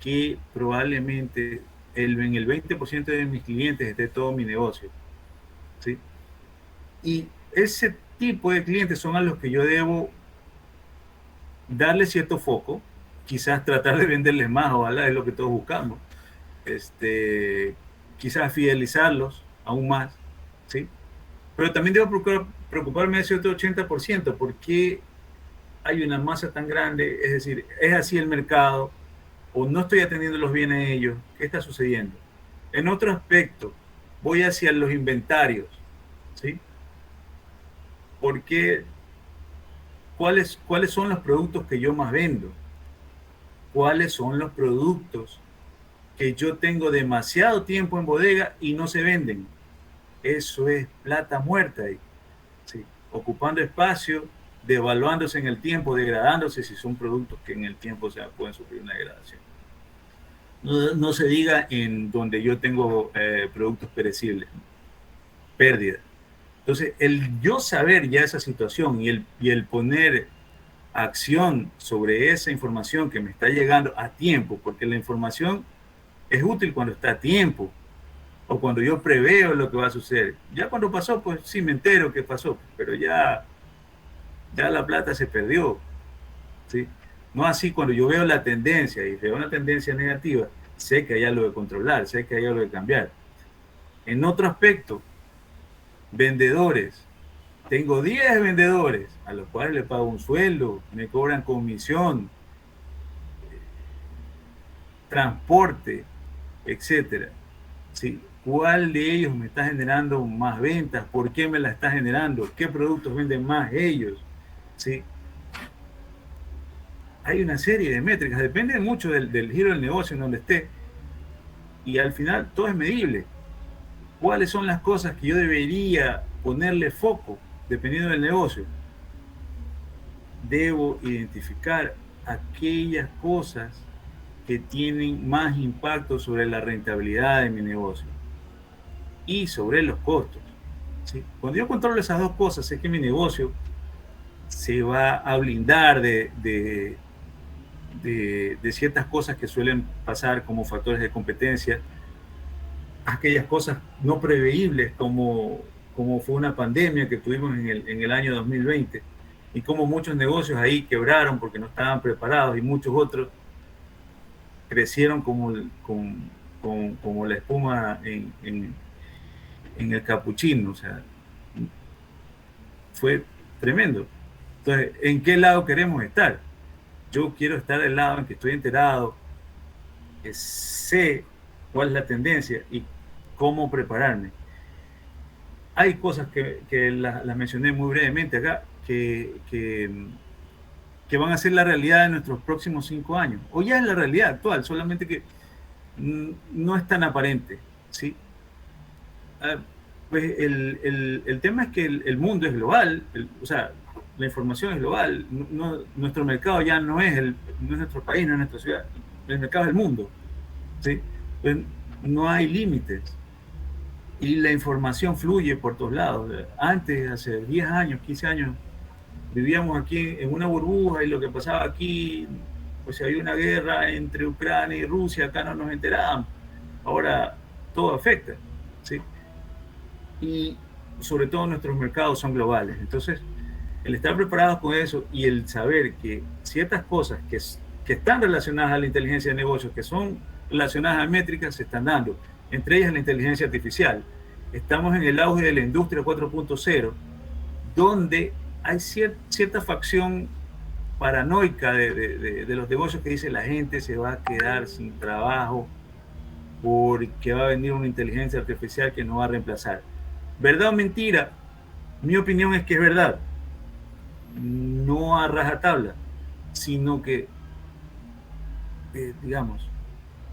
que probablemente en el 20% de mis clientes esté todo mi negocio. ¿Sí? Y ese tipo de clientes son a los que yo debo darle cierto foco, quizás tratar de venderles más, ojalá es lo que todos buscamos, quizás fidelizarlos aún más, ¿sí? Pero también debo preocuparme de ese otro 80%, porque hay una masa tan grande, es decir, es así el mercado, o no estoy atendiéndolos bien a ellos, ¿qué está sucediendo? En otro aspecto, voy hacia los inventarios, ¿sí? Porque ¿cuáles son los productos que yo más vendo? ¿Cuáles son los productos que yo tengo demasiado tiempo en bodega y no se venden? Eso es plata muerta ahí, ¿sí? Ocupando espacio, devaluándose en el tiempo, degradándose si son productos que en el tiempo pueden sufrir una degradación. No se diga en donde yo tengo productos perecibles, pérdida. Entonces, el yo saber ya esa situación y el poner acción sobre esa información que me está llegando a tiempo, porque la información es útil cuando está a tiempo, o cuando yo preveo lo que va a suceder. Ya cuando pasó, pues sí me entero que pasó, pero ya la plata se perdió, ¿sí? No así cuando yo veo la tendencia y veo una tendencia negativa, sé que hay algo de controlar, sé que hay algo de cambiar. En otro aspecto, vendedores. Tengo 10 vendedores a los cuales le pago un sueldo, me cobran comisión, transporte, etcétera. ¿Sí? ¿Cuál de ellos me está generando más ventas? ¿Por qué me la está generando? ¿Qué productos venden más ellos? ¿Sí? Hay una serie de métricas, depende mucho del giro del negocio en donde esté, y al final todo es medible. ¿Cuáles son las cosas que yo debería ponerle foco dependiendo del negocio? Debo identificar aquellas cosas que tienen más impacto sobre la rentabilidad de mi negocio y sobre los costos, ¿sí? Cuando yo controlo esas dos cosas, sé que mi negocio se va a blindar de ciertas cosas que suelen pasar como factores de competencia, aquellas cosas no preveíbles como fue una pandemia que tuvimos en el año 2020, y como muchos negocios ahí quebraron porque no estaban preparados, y muchos otros crecieron como la espuma en el capuchino. O sea, fue tremendo. Entonces, ¿en qué lado queremos estar? Yo quiero estar del lado en que estoy enterado, que sé cuál es la tendencia y cómo prepararme. Hay cosas que las mencioné muy brevemente acá, que van a ser la realidad de nuestros próximos 5 años, o ya es la realidad actual, solamente que no es tan aparente, ¿sí? Pues el tema es que el mundo es global, o sea, la información es global, nuestro mercado ya no es nuestro país, no es nuestra ciudad, el mercado es el mundo, ¿sí? Pues no hay límites y la información fluye por todos lados. Antes, hace 10 años, 15 años, vivíamos aquí en una burbuja, y lo que pasaba aquí, pues si había una guerra entre Ucrania y Rusia, acá no nos enterábamos. Ahora todo afecta, ¿sí? Y sobre todo nuestros mercados son globales. Entonces, el estar preparados con eso y el saber que ciertas cosas que están relacionadas a la inteligencia de negocios, que son relacionadas a métricas, se están dando. Entre ellas la inteligencia artificial. Estamos en el auge de la industria 4.0, donde hay cierta facción paranoica de los negocios que dice la gente se va a quedar sin trabajo porque va a venir una inteligencia artificial que nos va a reemplazar. ¿Verdad o mentira? Mi opinión es que es verdad. No a rajatabla, sino que, digamos,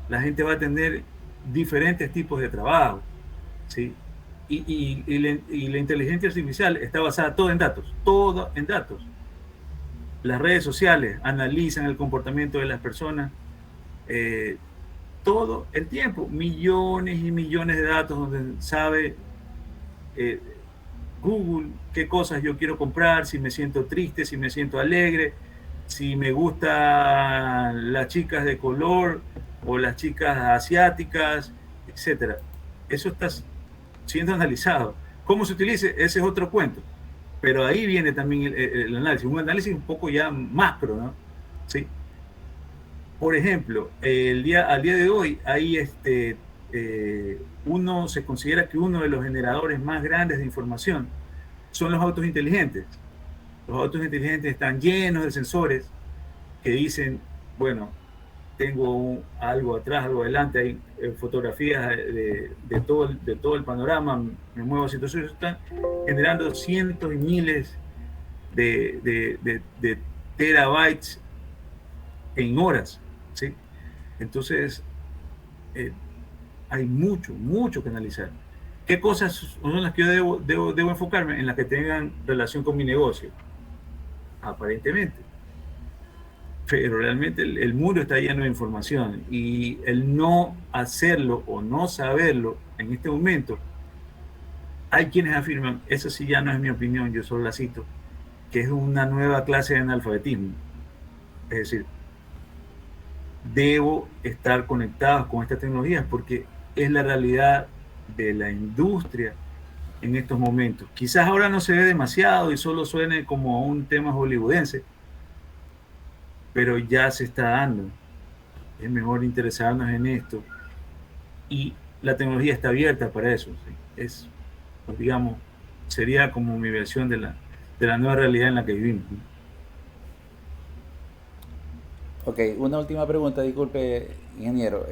la gente va a tener diferentes tipos de trabajo, ¿sí? Y la inteligencia artificial está basada todo en datos. Las redes sociales analizan el comportamiento de las personas todo el tiempo, millones y millones de datos donde sabe Google qué cosas yo quiero comprar, si me siento triste, si me siento alegre, si me gustan las chicas de color o las chicas asiáticas, etcétera. Eso está siendo analizado. ¿Cómo se utilice? Ese es otro cuento. Pero ahí viene también el análisis, un análisis un poco ya macro, ¿no? ¿Sí? Por ejemplo, al día de hoy hay uno se considera que uno de los generadores más grandes de información son los autos inteligentes. Los autos inteligentes están llenos de sensores que dicen, bueno, tengo algo atrás, algo adelante, hay fotografías de todo el panorama, me muevo a situaciones, están generando cientos y miles de terabytes en horas, ¿sí? Entonces, hay mucho que analizar. ¿Qué cosas son las que yo debo enfocarme? En las que tengan relación con mi negocio, aparentemente. Pero realmente el muro está lleno de información y el no hacerlo o no saberlo en este momento, hay quienes afirman, eso sí ya no es mi opinión, yo solo la cito, que es una nueva clase de analfabetismo. Es decir, debo estar conectado con estas tecnologías porque es la realidad de la industria en estos momentos. Quizás ahora no se ve demasiado y solo suene como un tema hollywoodense, pero ya se está dando. Es mejor interesarnos en esto y la tecnología está abierta para eso, ¿sí? Es, pues, digamos, sería como mi versión de la nueva realidad en la que vivimos, ¿no? Ok, una última pregunta, disculpe, ingeniero.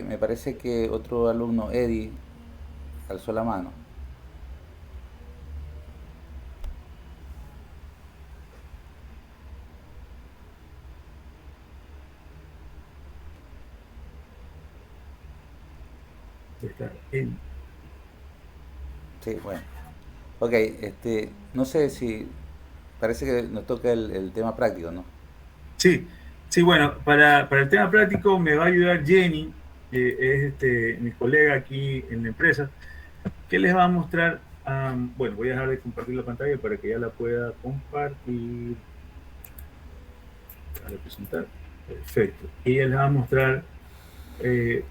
Me parece que otro alumno, Eddie, alzó la mano. Está en- Sí, bueno. Ok, no sé si parece que nos toca el tema práctico, ¿no? Sí, sí, bueno, para el tema práctico me va a ayudar Jenny, es mi colega aquí en la empresa, que les va a mostrar. Bueno, voy a dejar de compartir la pantalla para que ya la pueda compartir. Para presentar. Perfecto. Y ella les va a mostrar eh,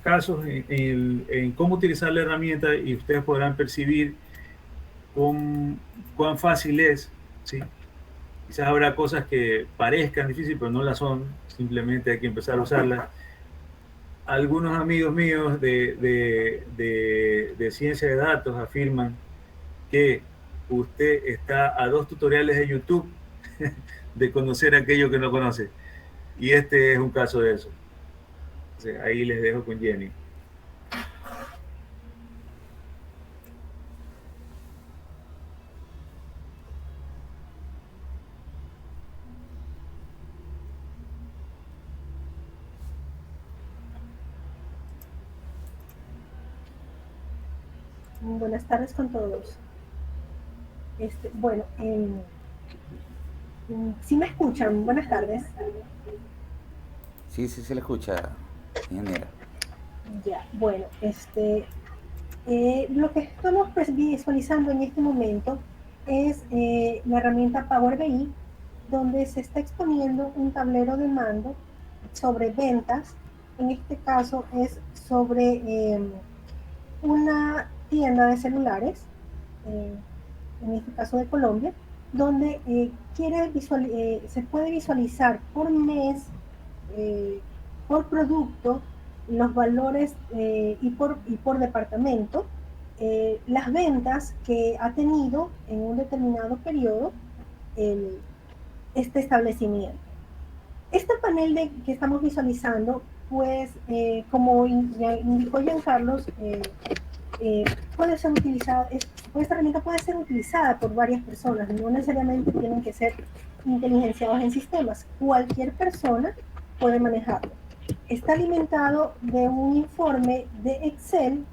casos en cómo utilizar la herramienta y ustedes podrán percibir cuán fácil es, ¿sí? Quizás habrá cosas que parezcan difíciles, pero no las son. Simplemente hay que empezar a usarlas. Algunos amigos míos de ciencia de datos afirman que usted está a 2 tutoriales de YouTube de conocer aquello que no conoce. Y este es un caso de eso. Entonces, ahí les dejo con Jenny. Buenas tardes con todos. Bueno, ¿sí me escuchan? Buenas tardes. Sí, sí se le escucha, ingeniera. Ya, bueno, lo que estamos visualizando en este momento es la herramienta Power BI, donde se está exponiendo un tablero de mando sobre ventas. En este caso es sobre una tienda de celulares, en este caso de Colombia, donde se puede visualizar por mes, por producto, los valores y por departamento, las ventas que ha tenido en un determinado periodo este establecimiento. Este panel que estamos visualizando, pues, como indicó Giancarlos, puede ser utilizada, esta herramienta puede ser utilizada por varias personas, no necesariamente tienen que ser inteligenciados en sistemas. Cualquier persona puede manejarlo. Está alimentado de un informe de Excel,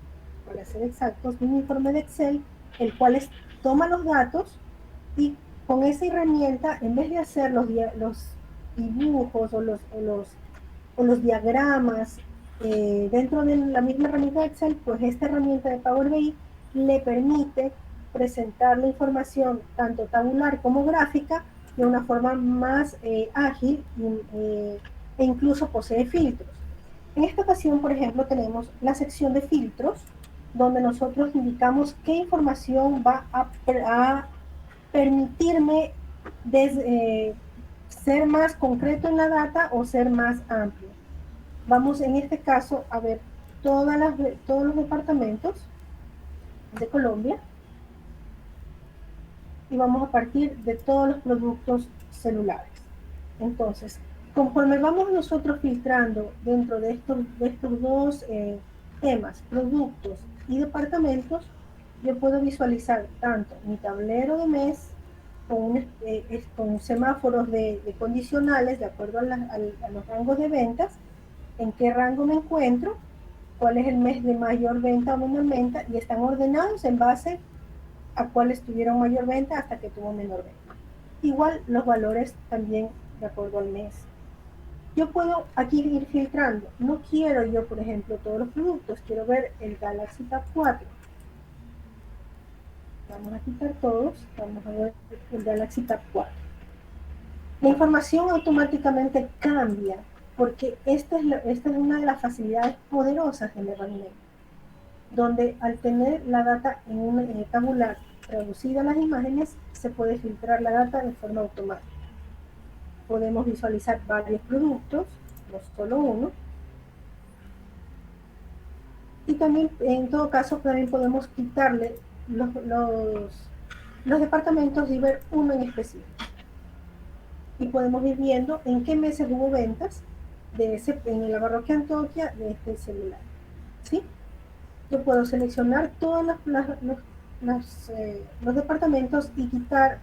para ser exactos, de un informe de Excel, el cual toma los datos y con esa herramienta, en vez de hacer los dibujos o los diagramas dentro de la misma herramienta de Excel, pues esta herramienta de Power BI le permite presentar la información tanto tabular como gráfica de una forma más ágil e incluso posee filtros. En esta ocasión, por ejemplo, tenemos la sección de filtros, donde nosotros indicamos qué información va a permitirme ser más concreto en la data o ser más amplio. Vamos en este caso a ver todos los departamentos de Colombia y vamos a partir de todos los productos celulares. Entonces, conforme vamos nosotros filtrando dentro de estos dos temas, productos y departamentos, yo puedo visualizar tanto mi tablero de mes con semáforos de condicionales de acuerdo a los rangos de ventas, en qué rango me encuentro, cuál es el mes de mayor venta o menor venta, y están ordenados en base a cuáles tuvieron mayor venta hasta que tuvo menor venta. Igual los valores también de acuerdo al mes. Yo puedo aquí ir filtrando. No quiero yo, por ejemplo, todos los productos. Quiero ver el Galaxy Tab 4. Vamos a quitar todos. Vamos a ver el Galaxy Tab 4. La información automáticamente cambia porque esta es una de las facilidades poderosas de la herramienta, donde al tener la data en un tabular traducida a las imágenes, se puede filtrar la data de forma automática. Podemos visualizar varios productos, no solo uno. Y también, en todo caso, también podemos quitarle los departamentos y ver uno en específico. Y podemos ir viendo en qué meses hubo ventas en la parroquia Antioquia de este celular. ¿Sí? Yo puedo seleccionar todos los departamentos y quitar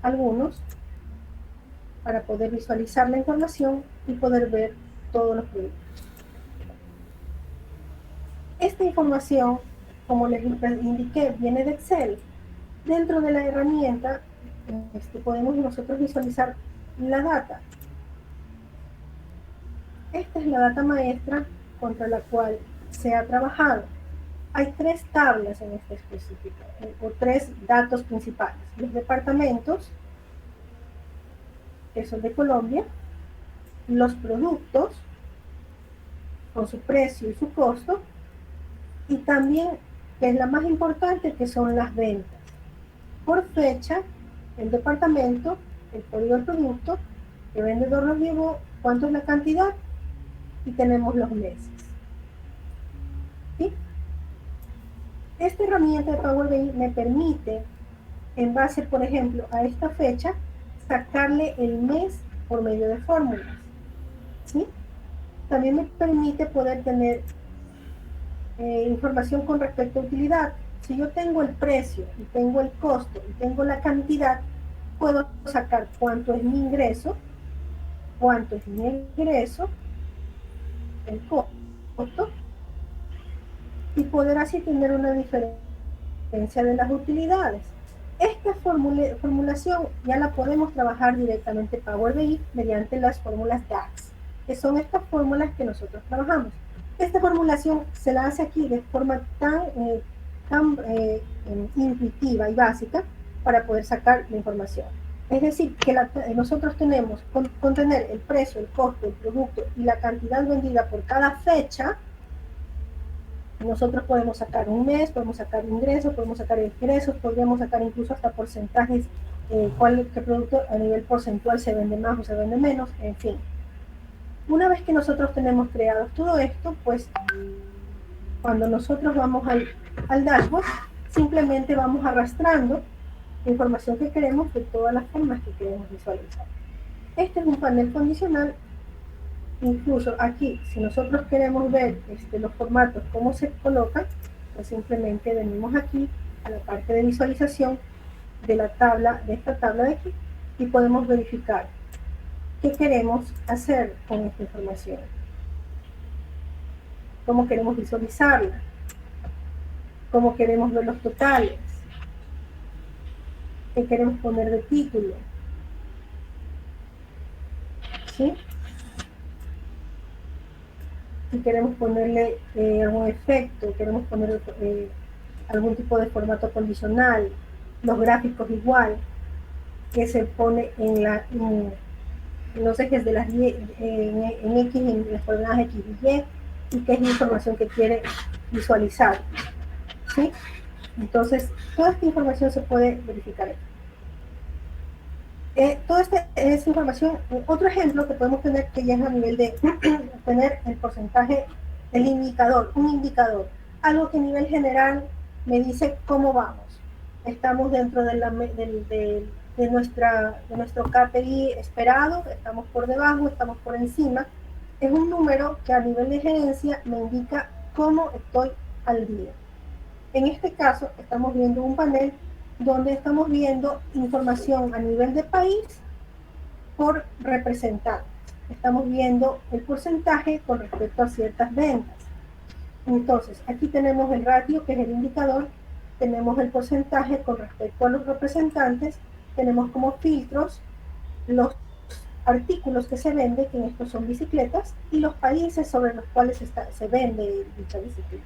algunos para poder visualizar la información y poder ver todos los productos. Esta información, como les indiqué, viene de Excel. Dentro de la herramienta podemos nosotros visualizar la data. Esta es la data maestra contra la cual se ha trabajado. Hay 3 tablas en este específico, o 3 datos principales. Los departamentos, que son de Colombia, los productos, con su precio y su costo, y también, que es la más importante, que son las ventas. Por fecha, el departamento, el código del producto, qué vendedor nos llevó, cuánto es la cantidad, y tenemos los meses. ¿Sí? Esta herramienta de Power BI me permite, en base, por ejemplo, a esta fecha, sacarle el mes por medio de fórmulas. ¿Sí? También me permite poder tener información con respecto a utilidad. Si yo tengo el precio y tengo el costo y tengo la cantidad, puedo sacar cuánto es mi ingreso, cuánto es mi egreso, el costo, y poder así tener una diferencia de las utilidades. Esta formulación ya la podemos trabajar directamente en Power BI mediante las fórmulas DAX, que son estas fórmulas que nosotros trabajamos. Esta formulación se la hace aquí de forma tan intuitiva y básica para poder sacar la información. Es decir, que nosotros tenemos con tener el precio, el costo, el producto y la cantidad vendida por cada fecha. Nosotros podemos sacar un mes, podemos sacar ingresos, podemos sacar egresos, podríamos sacar incluso hasta porcentajes, qué producto a nivel porcentual se vende más o se vende menos, en fin. Una vez que nosotros tenemos creado todo esto, pues Cuando nosotros vamos al dashboard, simplemente vamos arrastrando la información que queremos de todas las formas que queremos visualizar. Este es un panel condicional. Incluso aquí, si nosotros queremos ver los formatos, cómo se colocan, pues simplemente venimos aquí a la parte de visualización de la tabla, de esta tabla de aquí, y podemos verificar qué queremos hacer con esta información, cómo queremos visualizarla, cómo queremos ver los totales, qué queremos poner de título, ¿sí? Si queremos ponerle algún efecto, queremos poner algún tipo de formato condicional, los gráficos igual, que se pone en los ejes de las en X, en las coordenadas X y Y, y que es la información que quiere visualizar, ¿sí? Entonces, toda esta información se puede verificar aquí. Toda esta es información. Otro ejemplo que podemos tener, que ya es a nivel de tener el porcentaje, el indicador, un indicador, algo que a nivel general me dice cómo vamos. Estamos dentro de nuestro KPI esperado, estamos por debajo, estamos por encima. Es un número que a nivel de gerencia me indica cómo estoy al día. En este caso, estamos viendo un panel donde estamos viendo información a nivel de país por representantes. Estamos viendo el porcentaje con respecto a ciertas ventas. Entonces, aquí tenemos el ratio, que es el indicador, tenemos el porcentaje con respecto a los representantes, tenemos como filtros los artículos que se venden, que en estos son bicicletas, y los países sobre los cuales se vende dicha bicicleta.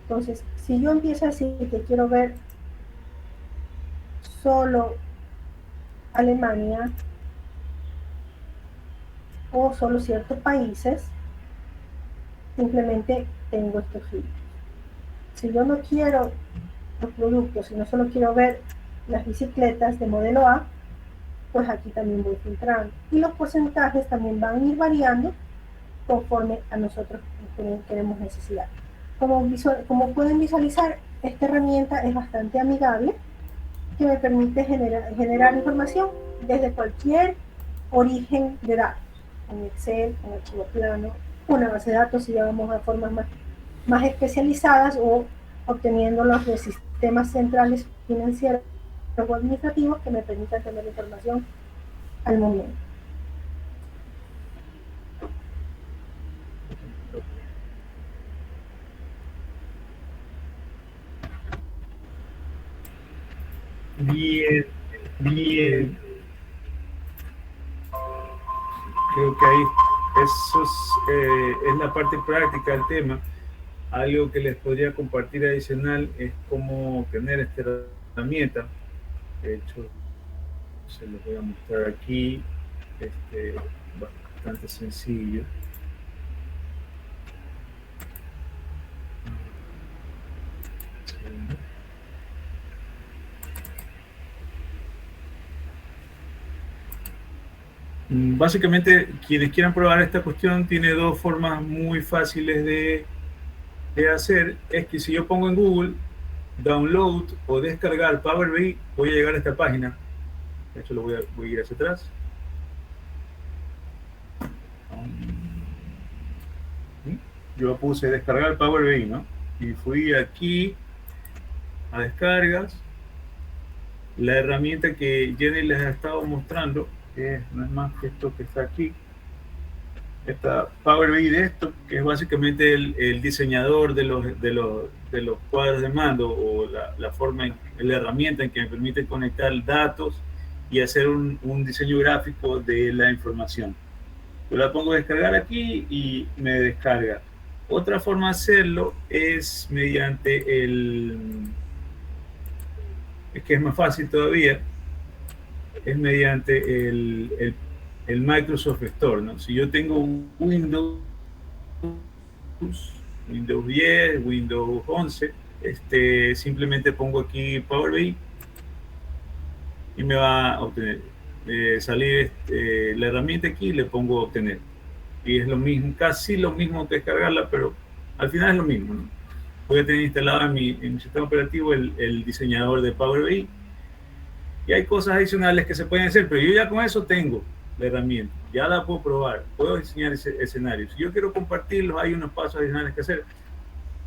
Entonces, si yo empiezo a decir que quiero ver solo Alemania o solo ciertos países, simplemente tengo estos filtros. Si yo no quiero los productos, si no solo quiero ver las bicicletas de modelo A, pues aquí también voy filtrando. Y los porcentajes también van a ir variando conforme a nosotros queremos necesidad. Como pueden visualizar, esta herramienta es bastante amigable, que me permite generar información desde cualquier origen de datos, en Excel, en archivo plano, una base de datos si ya vamos a formas más especializadas, o obteniéndolos de sistemas centrales financieros o administrativos que me permitan tener la información al momento. Bien, bien. Creo que ahí eso es la parte práctica del tema. Algo que les podría compartir adicional es cómo tener esta herramienta. De hecho, se los voy a mostrar aquí. Bastante sencillo. Básicamente, quienes quieran probar esta cuestión tiene dos formas muy fáciles de hacer. Es que si yo pongo en Google download o descargar Power BI, voy a llegar a esta página. De hecho, voy a ir hacia atrás. Yo puse descargar Power BI, ¿no? Y fui aquí a descargas. La herramienta que Jenny les ha estado mostrando no es más que esto que está aquí. Esta Power BI Desktop, que es básicamente el diseñador de los cuadros de mando, o la herramienta en que me permite conectar datos y hacer un diseño gráfico de la información. Yo la pongo a descargar aquí y me descarga. Otra forma de hacerlo es mediante que es más fácil todavía, es mediante el Microsoft Store, ¿no? Si yo tengo un Windows 10, Windows 11, simplemente pongo aquí Power BI y me va a obtener, salir la herramienta aquí y le pongo obtener. Y es lo mismo, casi lo mismo que descargarla, pero al final es lo mismo, ¿no? voy a tener instalado en mi sistema operativo el diseñador de Power BI. Y hay cosas adicionales que se pueden hacer, pero yo ya con eso tengo la herramienta, ya la puedo probar, puedo diseñar ese escenario. Si yo quiero compartirlos, hay unos pasos adicionales que hacer,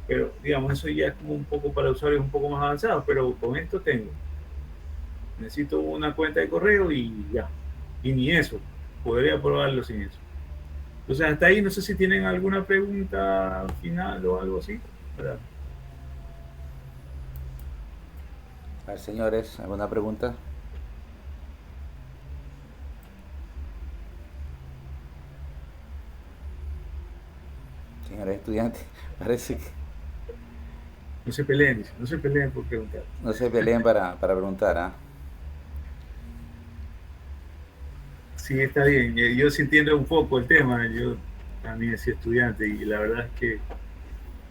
pero digamos, eso ya es como un poco para usuarios un poco más avanzados, pero con esto tengo. Necesito una cuenta de correo y ya, y ni eso, podría probarlo sin eso. Entonces hasta ahí no sé si tienen alguna pregunta final o algo así. ¿Verdad? A ver, señores, ¿alguna pregunta? Señores estudiantes, parece que No se peleen por preguntar. no se peleen para preguntar, ¿ah? Sí, está bien. Yo sí entiendo un poco el tema. Yo también he sido estudiante y la verdad es que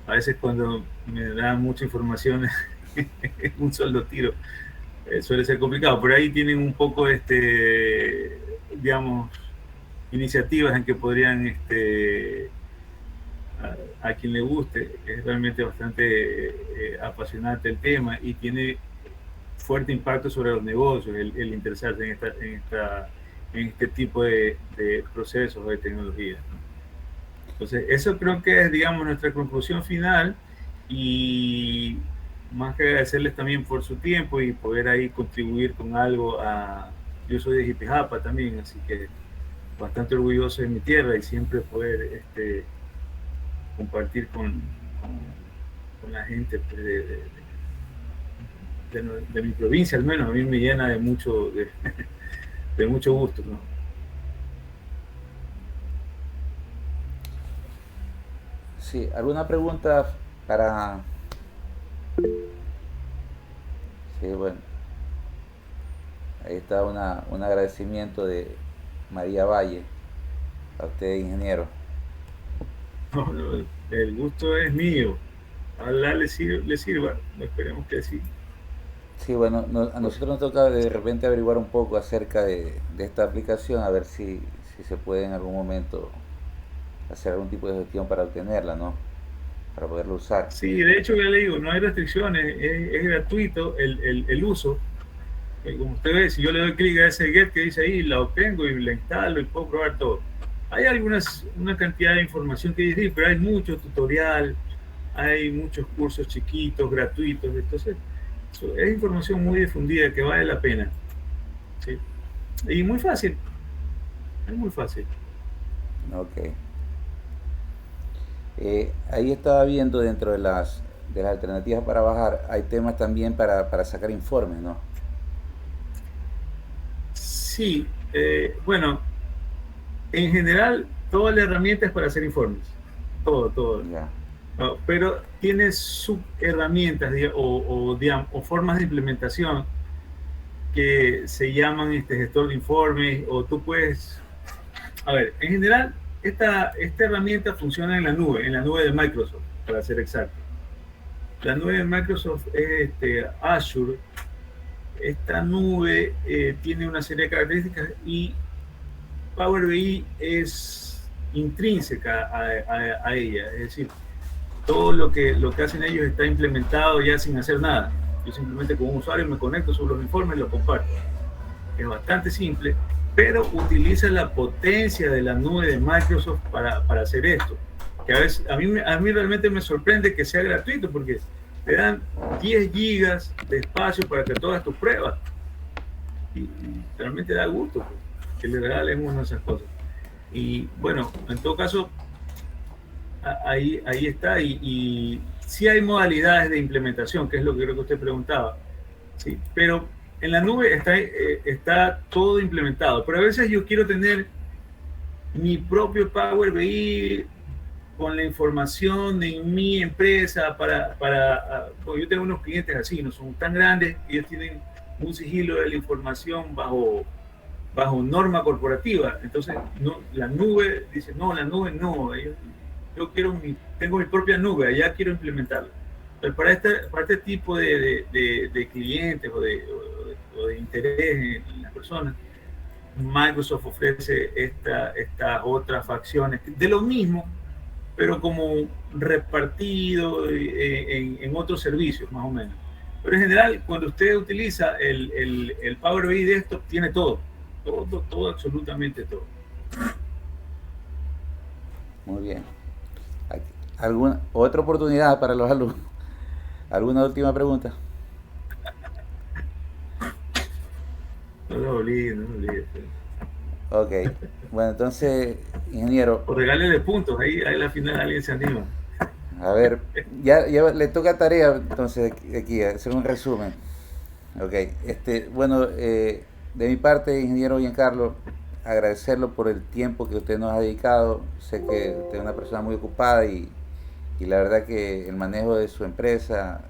a veces cuando me dan mucha información un solo tiro suele ser complicado. Por ahí tienen un poco, digamos, iniciativas en que podrían, a quien le guste, es realmente bastante apasionante el tema y tiene fuerte impacto sobre los negocios, el interesarse en este tipo de procesos o de tecnologías. Entonces, eso creo que es, digamos, nuestra conclusión final, y más que agradecerles también por su tiempo y poder ahí contribuir con algo yo soy de Jipijapa también, así que bastante orgulloso de mi tierra y siempre poder compartir con la gente pues, de mi provincia, al menos a mí me llena de mucho gusto, ¿no? Sí, ¿alguna pregunta para...? Sí, bueno. Ahí está un agradecimiento de María Valle, a usted, ingeniero. No, el gusto es mío. Ojalá le sirva, esperemos que sí. Sí, bueno, a nosotros nos toca de repente averiguar un poco acerca de esta aplicación, a ver si se puede en algún momento hacer algún tipo de gestión para obtenerla, ¿no? Para poderlo usar. Sí, de hecho, ya le digo, no hay restricciones, es gratuito el uso. Como usted ve, si yo le doy clic a ese get que dice ahí, la obtengo y la instalo y puedo probar todo. Hay una cantidad de información que dice, pero hay mucho tutorial, hay muchos cursos chiquitos, gratuitos, entonces es información muy difundida que vale la pena. ¿Sí? Y muy fácil, es muy fácil. Ok. Ahí estaba viendo dentro de las alternativas para bajar, hay temas también para sacar informes, ¿no? Sí, bueno, en general toda la herramienta es para hacer informes, todo. Ya. No, pero tiene subherramientas o formas de implementación que se llaman gestor de informes, o tú puedes, a ver, en general esta herramienta funciona en la nube de Microsoft, para ser exacto. La nube de Microsoft es Azure. Esta nube tiene una serie de características y Power BI es intrínseca a ella, es decir, todo lo que hacen ellos está implementado ya sin hacer nada. Yo simplemente con un usuario me conecto, subo los informes y los comparto. Es bastante simple, pero utiliza la potencia de la nube de Microsoft para hacer esto. Que a mí realmente me sorprende que sea gratuito, porque te dan 10 gigas de espacio para que todas tus pruebas. Y realmente da gusto que le regalen una de esas cosas. Y bueno, en todo caso, ahí está. Y sí hay modalidades de implementación, que es lo que creo que usted preguntaba. ¿Sí? Pero en la nube está todo implementado. Pero a veces yo quiero tener mi propio Power BI con la información de mi empresa porque yo tengo unos clientes así, no son tan grandes, ellos tienen un sigilo de la información bajo norma corporativa. Entonces la nube dice, no, la nube no, yo tengo mi propia nube, allá quiero implementarla. Pero para este tipo de clientes o de interés en las personas, Microsoft ofrece estas otras facciones de lo mismo, pero como repartido en otros servicios, más o menos. Pero en general, cuando usted utiliza el Power BI Desktop, tiene todo, absolutamente todo. Muy bien. ¿Alguna otra oportunidad para los alumnos? ¿Alguna última pregunta? No lo olvide, no lo olvide. Ok. Bueno, entonces, ingeniero. O regálenle puntos, ahí al final alguien se anima. A ver, ya le toca tarea entonces aquí, hacer un resumen. Ok, bueno, de mi parte, ingeniero Giancarlo, agradecerlo por el tiempo que usted nos ha dedicado. Sé que usted es una persona muy ocupada y la verdad que el manejo de su empresa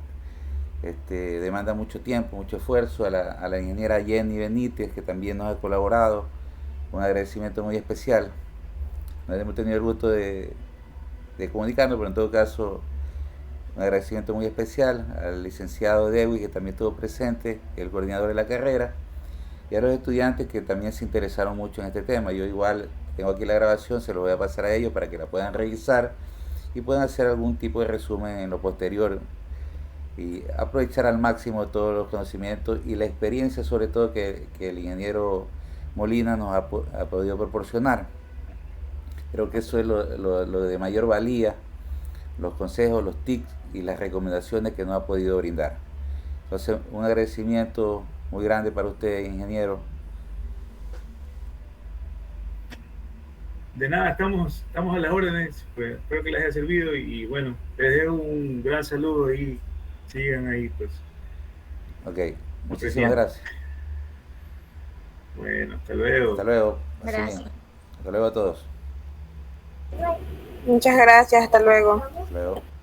demanda mucho tiempo, mucho esfuerzo. A la ingeniera Jenny Benítez, que también nos ha colaborado, un agradecimiento muy especial. Nos hemos tenido el gusto de comunicarnos, pero en todo caso, un agradecimiento muy especial al licenciado Dewi, que también estuvo presente, el coordinador de la carrera, y a los estudiantes que también se interesaron mucho en este tema. Yo igual tengo aquí la grabación, se lo voy a pasar a ellos para que la puedan revisar y puedan hacer algún tipo de resumen en lo posterior y aprovechar al máximo todos los conocimientos y la experiencia sobre todo que el ingeniero Molina nos ha podido proporcionar. Creo que eso es lo de mayor valía, los consejos, los tips y las recomendaciones que nos ha podido brindar. Entonces, un agradecimiento muy grande para usted, ingeniero. De nada, estamos a las órdenes, pues, espero que les haya servido y bueno, les dejo un gran saludo y sigan ahí, pues. Ok, muchísimas gracias. Bueno, hasta luego. Hasta luego. Gracias. Hasta luego a todos. Muchas gracias, hasta luego. Hasta luego.